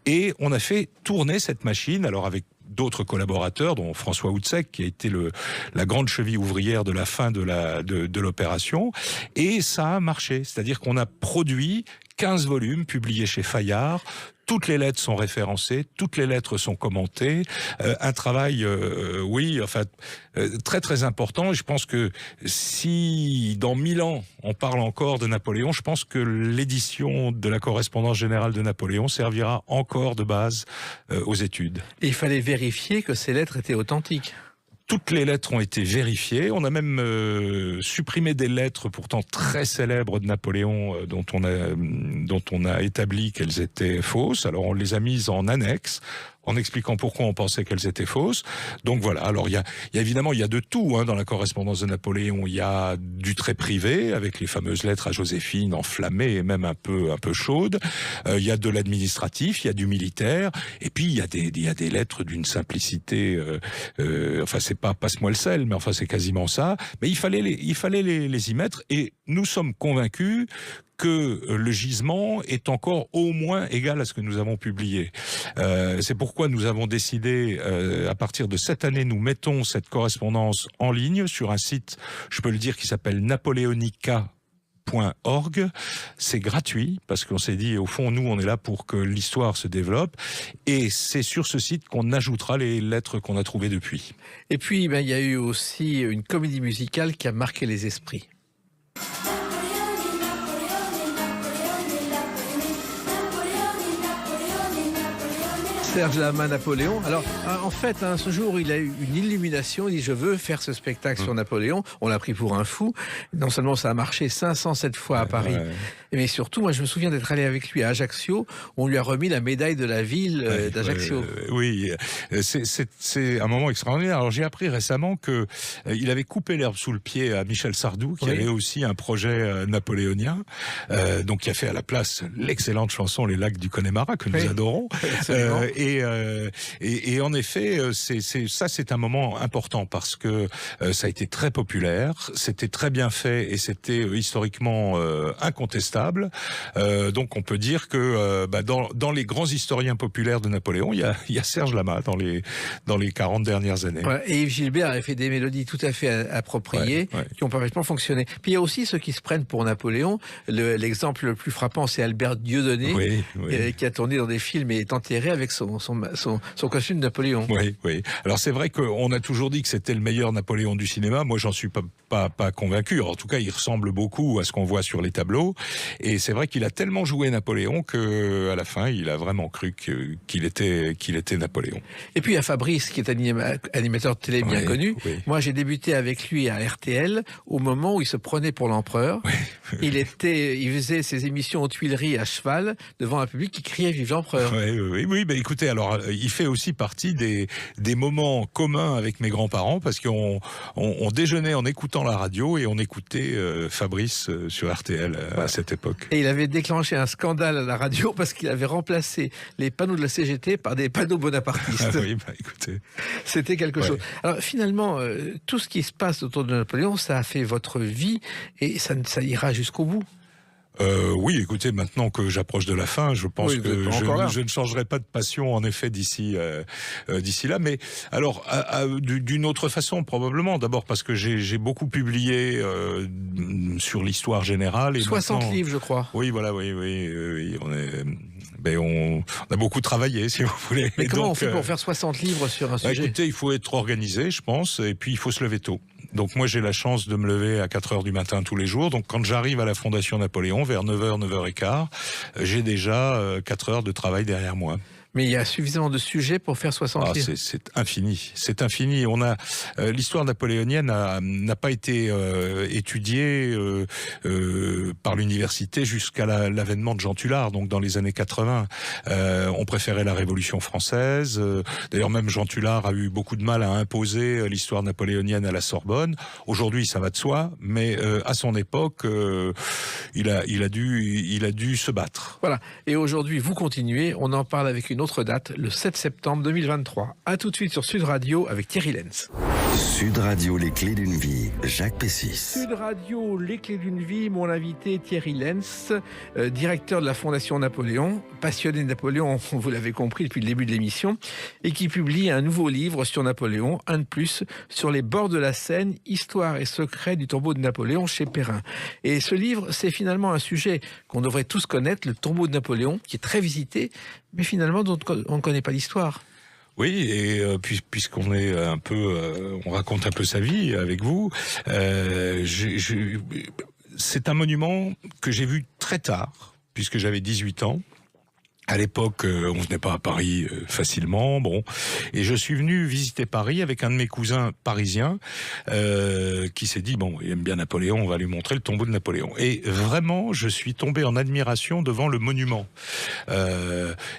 Et on a fait tourner cette machine, alors avec d'autres collaborateurs, dont François Houtsek, qui a été la grande cheville ouvrière de la fin de l'opération. Et ça a marché. C'est-à-dire qu'on a produit 15 volumes publiés chez Fayard. Toutes les lettres sont référencées, toutes les lettres sont commentées. Un travail, très très important. Et je pense que si dans 1000 ans on parle encore de Napoléon, je pense que l'édition de la correspondance générale de Napoléon servira encore de base aux études. Et il fallait vérifier que ces lettres étaient authentiques. Toutes les lettres ont été vérifiées. On a même supprimé des lettres pourtant très célèbres de Napoléon dont on a établi qu'elles étaient fausses. Alors on les a mises en annexe en expliquant pourquoi on pensait qu'elles étaient fausses. Donc voilà. Alors il y a évidemment de tout dans la correspondance de Napoléon. Il y a du très privé avec les fameuses lettres à Joséphine enflammées et même un peu chaudes. Il y a de l'administratif, il y a du militaire, et puis il y a des lettres d'une simplicité. C'est pas passe-moi le sel, mais enfin c'est quasiment ça. Mais il fallait les y mettre, et nous sommes convaincus que le gisement est encore au moins égal à ce que nous avons publié. C'est pourquoi nous avons décidé, à partir de cette année, nous mettons cette correspondance en ligne sur un site, je peux le dire, qui s'appelle napoleonica.org. C'est gratuit parce qu'on s'est dit, au fond, nous, on est là pour que l'histoire se développe, et c'est sur ce site qu'on ajoutera les lettres qu'on a trouvées depuis. Et puis, il y a eu aussi une comédie musicale qui a marqué les esprits. Serge Lama, Napoléon. Alors, en fait, ce jour, il a eu une illumination. Il dit, je veux faire ce spectacle sur Napoléon. On l'a pris pour un fou. Non seulement ça a marché 507 fois à Paris, mais surtout, moi, je me souviens d'être allé avec lui à Ajaccio. On lui a remis la médaille de la ville d'Ajaccio. Oui, c'est un moment extraordinaire. Alors, j'ai appris récemment que il avait coupé l'herbe sous le pied à Michel Sardou, qui avait aussi un projet napoléonien, donc qui a fait à la place l'excellente chanson Les Lacs du Connemara, que nous adorons. Et en effet, c'est un moment important parce que ça a été très populaire, c'était très bien fait et c'était historiquement incontestable. Donc on peut dire que dans les grands historiens populaires de Napoléon, il y a Serge Lama dans les 40 dernières années. Ouais, et Yves Gilbert avait fait des mélodies tout à fait appropriées qui ont parfaitement fonctionné. Puis il y a aussi ceux qui se prennent pour Napoléon. L'exemple le plus frappant, c'est Albert Dieudonné, qui a tourné dans des films et est enterré avec son costume de Napoléon. Oui. Alors c'est vrai qu'on a toujours dit que c'était le meilleur Napoléon du cinéma. Moi, j'en suis pas convaincu. En tout cas, il ressemble beaucoup à ce qu'on voit sur les tableaux. Et c'est vrai qu'il a tellement joué Napoléon que à la fin, il a vraiment cru qu'il était Napoléon. Et puis il y a Fabrice, qui est animateur de télé bien connu. Moi, j'ai débuté avec lui à RTL au moment où il se prenait pour l'empereur. Il faisait ses émissions aux Tuileries à cheval devant un public qui criait Vive l'empereur. Oui, écoutez, alors il fait aussi partie des moments communs avec mes grands-parents parce qu'on déjeunait en écoutant la radio et on écoutait Fabrice sur RTL à cette époque. Et il avait déclenché un scandale à la radio parce qu'il avait remplacé les panneaux de la CGT par des panneaux bonapartistes. Écoutez. C'était quelque chose. Alors finalement, tout ce qui se passe autour de Napoléon, ça a fait votre vie et ça ira jusqu'au bout. Oui, écoutez, maintenant que j'approche de la fin, je pense que je ne changerai pas de passion, en effet, d'ici là. Mais alors, d'une autre façon, probablement. D'abord parce que j'ai beaucoup publié sur l'histoire générale. Et 60 livres, je crois. Oui, voilà, oui. On a beaucoup travaillé, si vous voulez. Mais comment on fait pour faire 60 livres sur un sujet ? Écoutez, il faut être organisé, je pense, et puis il faut se lever tôt. Donc moi, j'ai la chance de me lever à 4 heures du matin tous les jours. Donc quand j'arrive à la Fondation Napoléon, vers 9h, 9h15, j'ai déjà 4 heures de travail derrière moi. Mais il y a suffisamment de sujets pour faire 60 livres. C'est infini. C'est infini. On a l'histoire napoléonienne n'a pas été étudiée par l'université jusqu'à l'avènement de Jean Tullard, donc dans les années 80. On préférait la Révolution française. D'ailleurs, même Jean Tullard a eu beaucoup de mal à imposer l'histoire napoléonienne à la Sorbonne. Aujourd'hui, ça va de soi, mais à son époque, il a dû se battre. Voilà. Et aujourd'hui, vous continuez. On en parle avec une autre date, le 7 septembre 2023. À tout de suite sur Sud Radio avec Thierry Lenz. Sud Radio, les clés d'une vie, Jacques Pessis. Sud Radio, les clés d'une vie, mon invité Thierry Lenz, directeur de la Fondation Napoléon, passionné de Napoléon, vous l'avez compris depuis le début de l'émission, et qui publie un nouveau livre sur Napoléon, un de plus, sur les bords de la Seine, histoire et secrets du tombeau de Napoléon chez Perrin. Et ce livre, c'est finalement un sujet qu'on devrait tous connaître, le tombeau de Napoléon, qui est très visité, mais finalement dont on ne connaît pas l'histoire. Oui, et puisqu'on est un peu, on raconte un peu sa vie avec vous, c'est un monument que j'ai vu très tard, puisque j'avais 18 ans. À l'époque, on venait pas à Paris facilement, et je suis venu visiter Paris avec un de mes cousins parisiens qui s'est dit il aime bien Napoléon, on va lui montrer le tombeau de Napoléon. Et vraiment, je suis tombé en admiration devant le monument.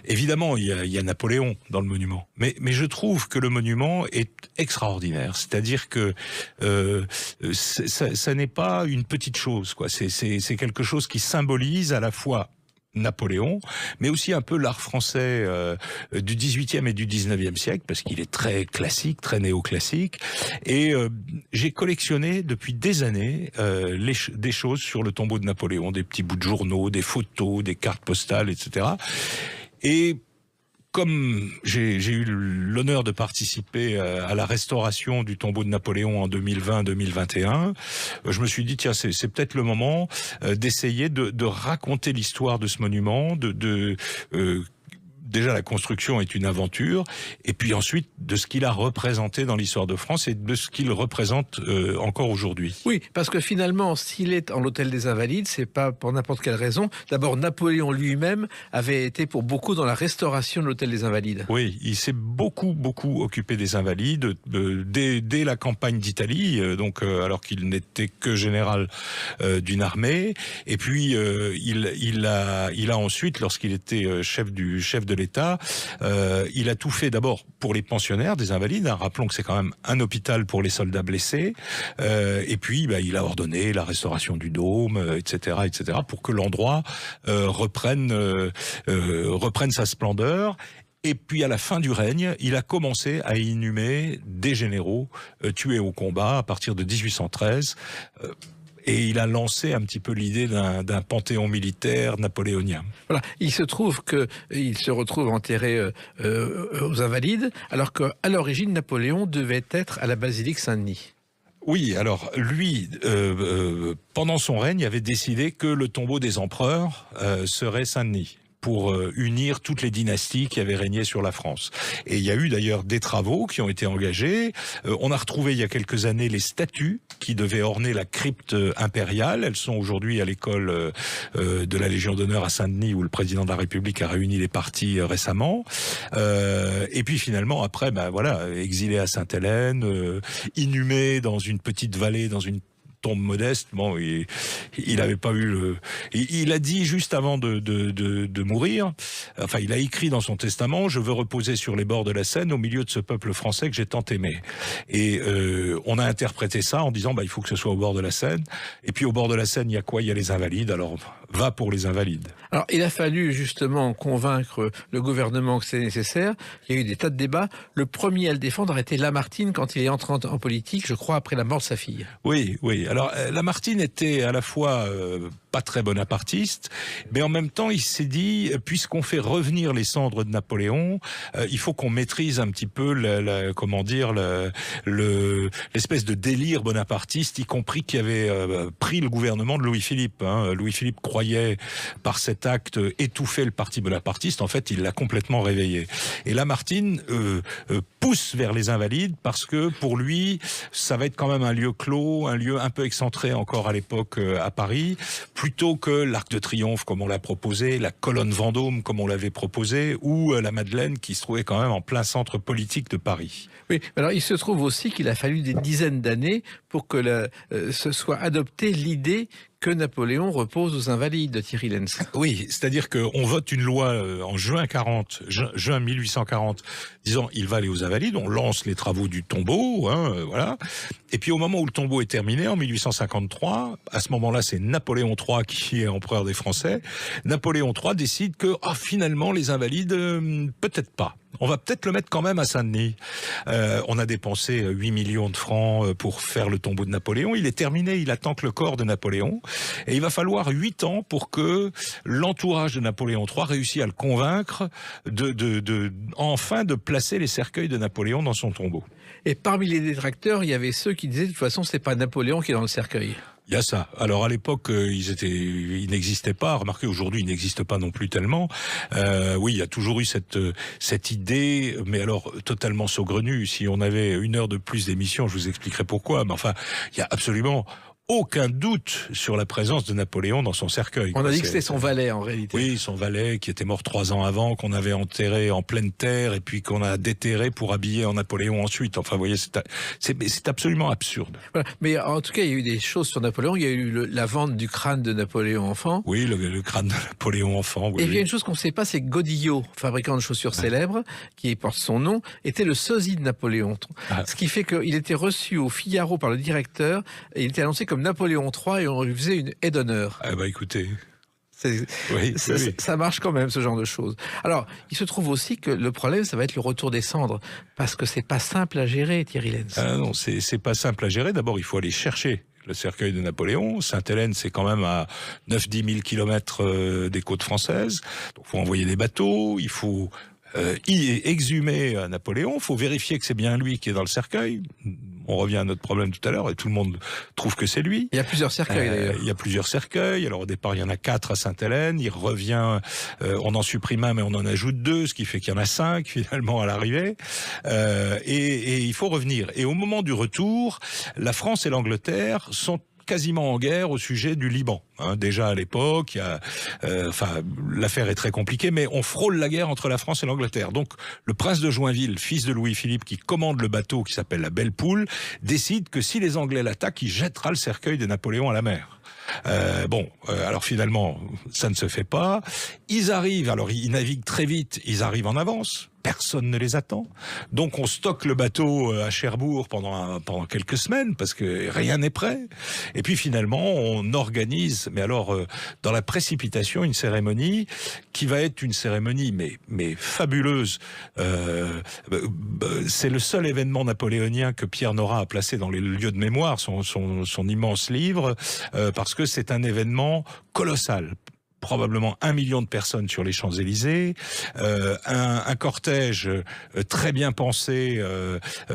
Évidemment, il y a Napoléon dans le monument, mais je trouve que le monument est extraordinaire. C'est-à-dire que ça n'est pas une petite chose, quoi. C'est quelque chose qui symbolise à la fois Napoléon, mais aussi un peu l'art français du 18e et du 19e siècle, parce qu'il est très classique, très néoclassique. Et j'ai collectionné depuis des années des choses sur le tombeau de Napoléon, des petits bouts de journaux, des photos, des cartes postales, etc. Et comme j'ai eu l'honneur de participer à la restauration du tombeau de Napoléon en 2020-2021, je me suis dit, tiens, c'est peut-être le moment d'essayer de raconter l'histoire de ce monument, déjà la construction est une aventure, et puis ensuite de ce qu'il a représenté dans l'histoire de France et de ce qu'il représente encore aujourd'hui. Oui, parce que finalement, s'il est en l'hôtel des Invalides, c'est pas pour n'importe quelle raison. D'abord, Napoléon lui-même avait été pour beaucoup dans la restauration de l'hôtel des Invalides. Oui, il s'est beaucoup occupé des Invalides dès la campagne d'Italie, alors qu'il n'était que général d'une armée, et puis il a ensuite, lorsqu'il était chef de l'État, il a tout fait d'abord pour les pensionnaires des Invalides, hein, rappelons que c'est quand même un hôpital pour les soldats blessés, et puis il a ordonné la restauration du dôme, etc., pour que l'endroit reprenne sa splendeur. Et puis à la fin du règne, il a commencé à inhumer des généraux tués au combat à partir de 1813. Et il a lancé un petit peu l'idée d'un panthéon militaire napoléonien. Voilà, il se trouve qu'il se retrouve enterré aux Invalides, alors qu'à l'origine, Napoléon devait être à la basilique Saint-Denis. Oui, alors lui, pendant son règne, avait décidé que le tombeau des empereurs serait Saint-Denis, pour unir toutes les dynasties qui avaient régné sur la France. Et il y a eu d'ailleurs des travaux qui ont été engagés. On a retrouvé il y a quelques années les statues qui devaient orner la crypte impériale. Elles sont aujourd'hui à l'école de la Légion d'honneur à Saint-Denis, où le président de la République a réuni les partis récemment. Et puis finalement, après, exilé à Sainte-Hélène, inhumé dans une petite vallée, dans une tombe modeste. Bon, il avait pas eu il a dit juste avant de mourir, enfin, il a écrit dans son testament: je veux reposer sur les bords de la Seine, au milieu de ce peuple français que j'ai tant aimé. Et on a interprété ça en disant, il faut que ce soit au bord de la Seine. Et puis au bord de la Seine, il y a quoi? Il y a les Invalides. Alors va pour les Invalides. Alors, il a fallu justement convaincre le gouvernement que c'est nécessaire. Il y a eu des tas de débats. Le premier à le défendre a été Lamartine quand il est entré en politique, je crois, après la mort de sa fille. Oui. Alors, Lamartine était à la fois pas très bonapartiste, mais en même temps, il s'est dit, puisqu'on fait revenir les cendres de Napoléon, il faut qu'on maîtrise un petit peu l'espèce de délire bonapartiste, y compris qui avait pris le gouvernement de Louis-Philippe. Louis-Philippe croyait par cet acte étouffer le parti bonapartiste. En fait, il l'a complètement réveillé. Et Lamartine pousse vers les Invalides parce que pour lui, ça va être quand même un lieu clos, un lieu un peu excentré encore à l'époque à Paris, plutôt que l'Arc de Triomphe comme on l'a proposé, la colonne Vendôme comme on l'avait proposé, ou la Madeleine qui se trouvait quand même en plein centre politique de Paris. Oui, alors il se trouve aussi qu'il a fallu des dizaines d'années pour que se soit adoptée l'idée que Napoléon repose aux Invalides de Thierry Lenz. Oui, c'est-à-dire qu'on vote une loi en juin 1840, disant il va aller aux Invalides, on lance les travaux du tombeau, voilà. Et puis au moment où le tombeau est terminé, en 1853, à ce moment-là, c'est Napoléon III qui est empereur des Français. Napoléon III décide que finalement les Invalides, peut-être pas. On va peut-être le mettre quand même à Saint-Denis. On a dépensé 8 millions de francs pour faire le tombeau de Napoléon. Il est terminé, il attend que le corps de Napoléon. Et il va falloir 8 ans pour que l'entourage de Napoléon III réussisse à le convaincre enfin de placer les cercueils de Napoléon dans son tombeau. Et parmi les détracteurs, il y avait ceux qui disaient de toute façon, c'est pas Napoléon qui est dans le cercueil. Il y a ça. Alors à l'époque, ils n'existaient pas. Remarquez, aujourd'hui, ils n'existent pas non plus tellement. Oui, il y a toujours eu cette idée, mais alors totalement saugrenue. Si on avait 1 heure de plus d'émission, je vous expliquerai pourquoi. Mais enfin, il y a absolument aucun doute sur la présence de Napoléon dans son cercueil. On a dit que c'était son valet, en réalité. Oui, son valet, qui était mort 3 ans avant, qu'on avait enterré en pleine terre, et puis qu'on a déterré pour habiller en Napoléon ensuite. Enfin, vous voyez, c'est absolument absurde. Voilà. Mais en tout cas, il y a eu des choses sur Napoléon. Il y a eu la vente du crâne de Napoléon enfant. Oui, le crâne de Napoléon enfant. Oui, et puis, il y a une chose qu'on ne sait pas, c'est que Godillot, fabricant de chaussures célèbres, qui porte son nom, était le sosie de Napoléon. Ce qui fait qu'il était reçu au Figaro par le directeur, et il était annoncé comme Napoléon III, et on lui faisait une haie d'honneur. Ah écoutez... Ça marche quand même, ce genre de choses. Alors, il se trouve aussi que le problème, ça va être le retour des cendres, parce que c'est pas simple à gérer, Thierry Lenz. Ah non, c'est pas simple à gérer. D'abord, il faut aller chercher le cercueil de Napoléon. Sainte-Hélène, c'est quand même à 9-10 000 kilomètres des côtes françaises. Donc, il faut envoyer des bateaux, il faut exhumé à Napoléon. Il faut vérifier que c'est bien lui qui est dans le cercueil. On revient à notre problème tout à l'heure, et tout le monde trouve que c'est lui. Il y a plusieurs cercueils d'ailleurs. Il y a plusieurs cercueils. Alors au départ, il y en a 4 à Sainte-Hélène. Il revient, on en supprime un, mais on en ajoute 2, ce qui fait qu'il y en a 5 finalement à l'arrivée. Et il faut revenir. Et au moment du retour, la France et l'Angleterre sont quasiment en guerre au sujet du Liban. Déjà à l'époque, l'affaire est très compliquée, mais on frôle la guerre entre la France et l'Angleterre. Donc, le prince de Joinville, fils de Louis-Philippe, qui commande le bateau qui s'appelle la Belle Poule, décide que si les Anglais l'attaquent, il jettera le cercueil de Napoléon à la mer. Alors finalement, ça ne se fait pas. Ils arrivent, alors ils naviguent très vite, ils arrivent en avance. Personne ne les attend. Donc on stocke le bateau à Cherbourg pendant quelques semaines parce que rien n'est prêt. Et puis finalement, on organise, mais alors dans la précipitation, une cérémonie qui va être une cérémonie mais fabuleuse. C'est le seul événement napoléonien que Pierre Nora a placé dans les lieux de mémoire, son immense livre, parce que c'est un événement colossal. Probablement 1 million de personnes sur les Champs-Élysées, un cortège très bien pensé,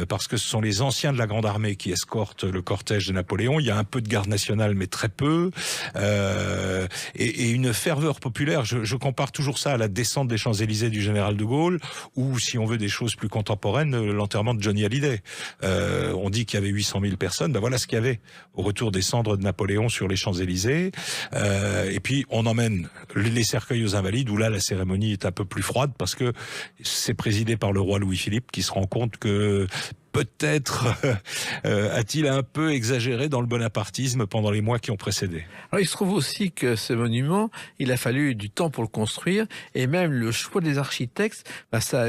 parce que ce sont les anciens de la Grande Armée qui escortent le cortège de Napoléon. Il y a un peu de garde nationale, mais très peu, et une ferveur populaire. Je compare toujours ça à la descente des Champs-Élysées du général de Gaulle, ou si on veut des choses plus contemporaines, l'enterrement de Johnny Hallyday. On dit qu'il y avait 800 000 personnes, ben voilà ce qu'il y avait au retour des cendres de Napoléon sur les Champs-Élysées, et puis on emmène les cercueils aux Invalides, où là la cérémonie est un peu plus froide parce que c'est présidé par le roi Louis-Philippe qui se rend compte que peut-être a-t-il un peu exagéré dans le bonapartisme pendant les mois qui ont précédé. Alors, il se trouve aussi que ce monument, il a fallu du temps pour le construire, et même le choix des architectes, ça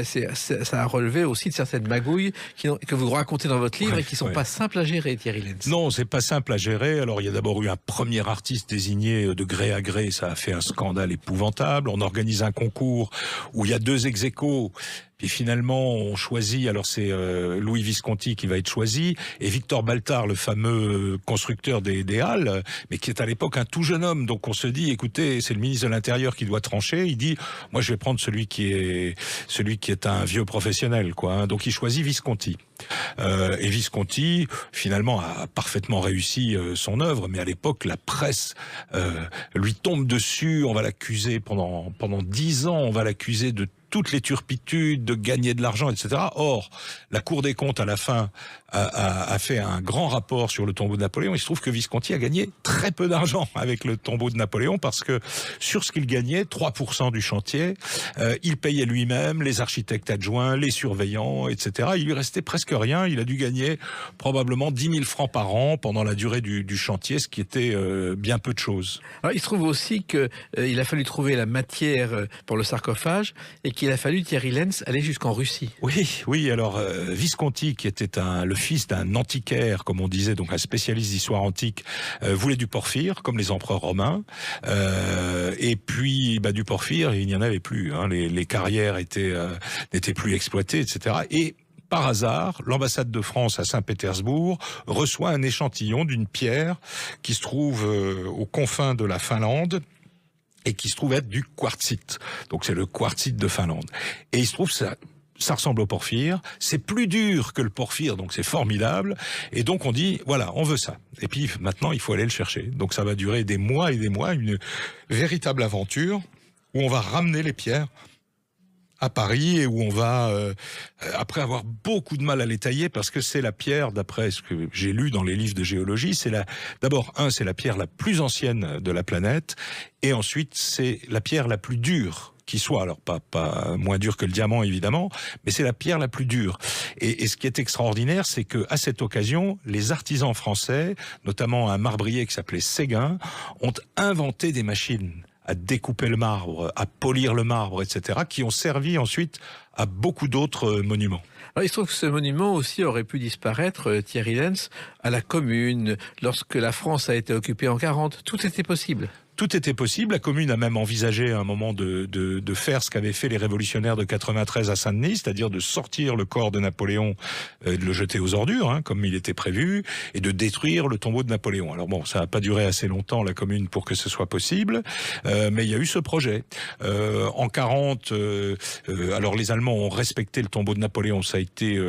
a relevé aussi de certaines magouilles que vous racontez dans votre livre et qui sont pas simples à gérer, Thierry Lenz. Non, c'est pas simple à gérer. Alors, il y a d'abord eu un premier artiste désigné de gré à gré. Ça a fait un scandale épouvantable. On organise un concours où il y a 2 ex-aequo. Et finalement, on choisit, alors c'est Louis Visconti qui va être choisi, et Victor Baltard, le fameux constructeur des Halles, mais qui est à l'époque un tout jeune homme. Donc on se dit, écoutez, c'est le ministre de l'Intérieur qui doit trancher. Il dit, moi je vais prendre celui qui est un vieux professionnel, quoi. Donc il choisit Visconti. Et Visconti, finalement, a parfaitement réussi son œuvre, mais à l'époque, la presse lui tombe dessus. On va l'accuser pendant 10 ans, on va l'accuser de toutes les turpitudes, de gagner de l'argent, etc. Or, la Cour des comptes, à la fin, a fait un grand rapport sur le tombeau de Napoléon. Il se trouve que Visconti a gagné très peu d'argent avec le tombeau de Napoléon, parce que sur ce qu'il gagnait, 3% du chantier, il payait lui-même, les architectes adjoints, les surveillants, etc. Il lui restait presque rien. Il a dû gagner probablement 10 000 francs par an pendant la durée du chantier, ce qui était bien peu de choses. Alors, il se trouve aussi qu'il a fallu trouver la matière pour le sarcophage, et qu'il a fallu, Thierry Lenz, aller jusqu'en Russie. Oui, alors Visconti, qui était le fils d'un antiquaire, comme on disait, donc un spécialiste d'histoire antique, voulait du porphyre, comme les empereurs romains, et puis du porphyre, il n'y en avait plus, les carrières n'étaient plus exploitées, etc. Et par hasard, l'ambassade de France à Saint-Pétersbourg reçoit un échantillon d'une pierre qui se trouve aux confins de la Finlande, et qui se trouve être du quartzite. Donc c'est le quartzite de Finlande. Et il se trouve ça ressemble au porphyre, c'est plus dur que le porphyre, donc c'est formidable. Et donc on dit, voilà, on veut ça. Et puis maintenant, il faut aller le chercher. Donc ça va durer des mois et des mois, une véritable aventure où on va ramener les pierres à Paris, et où on va, après avoir beaucoup de mal à les tailler, parce que c'est la pierre, d'après ce que j'ai lu dans les livres de géologie, c'est la pierre la plus ancienne de la planète, et ensuite c'est la pierre la plus dure qui soit, alors pas moins dure que le diamant évidemment, mais c'est la pierre la plus dure. Et ce qui est extraordinaire, c'est que à cette occasion, les artisans français, notamment un marbrier qui s'appelait Séguin, ont inventé des machines à découper le marbre, à polir le marbre, etc., qui ont servi ensuite à beaucoup d'autres monuments. Alors, il se trouve que ce monument aussi aurait pu disparaître, Thierry Lenz, à la Commune, lorsque la France a été occupée en 40. Tout était possible. tout était possible. La commune a même envisagé à un moment de faire ce qu'avaient fait les révolutionnaires de 93 à Saint-Denis, c'est-à-dire de sortir le corps de Napoléon et de le jeter aux ordures, hein, comme il était prévu, et de détruire le tombeau de Napoléon. Alors bon, ça n'a pas duré assez longtemps, la commune, pour que ce soit possible, mais il y a eu ce projet. En 40, alors les Allemands ont respecté le tombeau de Napoléon. Ça a été,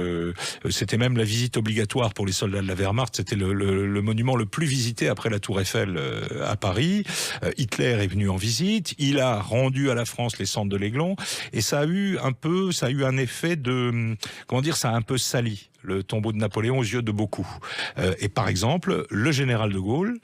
c'était même la visite obligatoire pour les soldats de la Wehrmacht. C'était le monument le plus visité après la Tour Eiffel à Paris. Hitler est venu en visite. Il a rendu à la France les cendres de l'Aiglon, et ça a eu un effet de, comment dire, ça a un peu sali le tombeau de Napoléon aux yeux de beaucoup. Et par exemple, le général de Gaulle,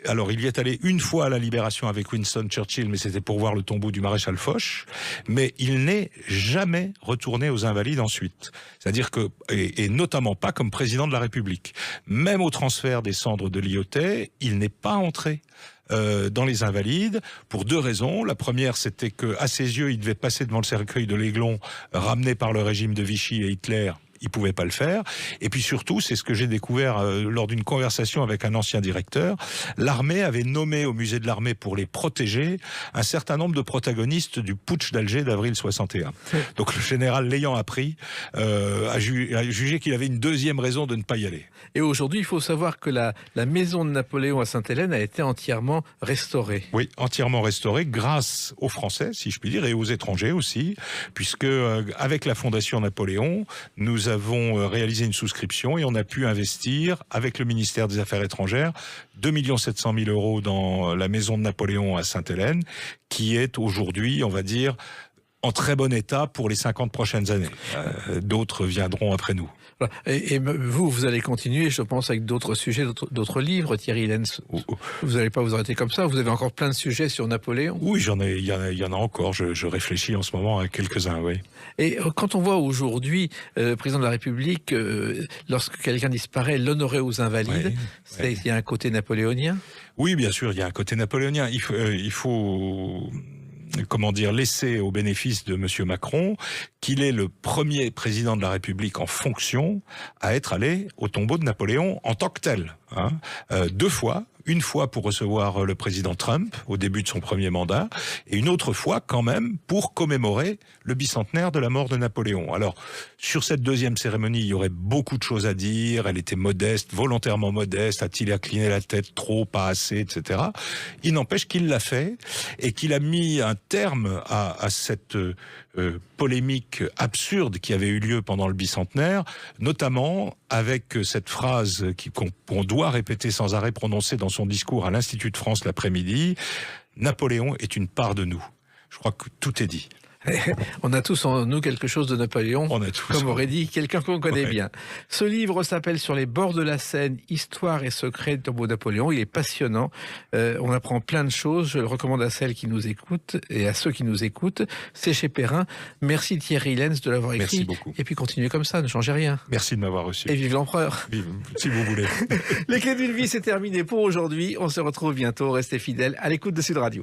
alors il y est allé une fois à la Libération avec Winston Churchill, mais c'était pour voir le tombeau du maréchal Foch, mais il n'est jamais retourné aux Invalides ensuite. C'est-à-dire que, et notamment pas comme président de la République, même au transfert des cendres de Lyautey, il n'est pas entré dans les Invalides, pour deux raisons. La première, c'était que à ses yeux, il devait passer devant le cercueil de l'Aiglon, ramené par le régime de Vichy et Hitler. Il pouvait pas le faire. Et puis surtout, c'est ce que j'ai découvert lors d'une conversation avec un ancien directeur, l'armée avait nommé au musée de l'armée, pour les protéger, un certain nombre de protagonistes du putsch d'Alger d'avril 61. Donc le général, l'ayant appris, a jugé qu'il avait une deuxième raison de ne pas y aller. Et aujourd'hui, il faut savoir que la maison de Napoléon à Sainte-Hélène a été entièrement restaurée. Oui, entièrement restaurée grâce aux Français, si je puis dire, et aux étrangers aussi, puisque avec la Fondation Napoléon, nous avons réalisé une souscription et on a pu investir avec le ministère des Affaires étrangères 2 700 000 € dans la maison de Napoléon à Sainte-Hélène, qui est aujourd'hui, on va dire, en très bon état pour les 50 prochaines années. D'autres viendront après nous. Et vous allez continuer, je pense, avec d'autres sujets, d'autres livres, Thierry Lenz. Vous n'allez pas vous arrêter comme ça, vous avez encore plein de sujets sur Napoléon. Oui, il y en a encore, je réfléchis en ce moment à quelques-uns, oui. Et quand on voit aujourd'hui le président de la République, lorsque quelqu'un disparaît, l'honorer aux Invalides, il y a un côté napoléonien? Oui, bien sûr, il y a un côté napoléonien. Il faut comment dire, laisser au bénéfice de Monsieur Macron qu'il est le premier président de la République en fonction à être allé au tombeau de Napoléon en tant que tel. Hein. 2 fois. Une fois pour recevoir le président Trump au début de son premier mandat, et une autre fois quand même pour commémorer le bicentenaire de la mort de Napoléon. Alors, sur cette deuxième cérémonie, il y aurait beaucoup de choses à dire. Elle était modeste, volontairement modeste. A-t-il incliné la tête trop, pas assez, etc. Il n'empêche qu'il l'a fait et qu'il a mis un terme à cette polémique absurde qui avait eu lieu pendant le bicentenaire, notamment avec cette phrase qu'on doit répéter sans arrêt, prononcée dans son discours à l'Institut de France l'après-midi: Napoléon est une part de nous. Je crois que tout est dit. On a tous en nous quelque chose de Napoléon, comme aurait dit quelqu'un qu'on connaît bien. Ce livre s'appelle Sur les bords de la Seine, histoire et secrets du tombeau de Napoléon. Il est passionnant, on apprend plein de choses. Je le recommande à celles qui nous écoutent et à ceux qui nous écoutent. C'est chez Perrin. Merci Thierry Lenz de l'avoir écrit. Merci beaucoup. Et puis continuez comme ça, ne changez rien. Merci de m'avoir reçu. Et vive l'empereur. Vive, si vous voulez. Les clés d'une vie, c'est terminé pour aujourd'hui. On se retrouve bientôt. Restez fidèles à l'écoute de Sud Radio.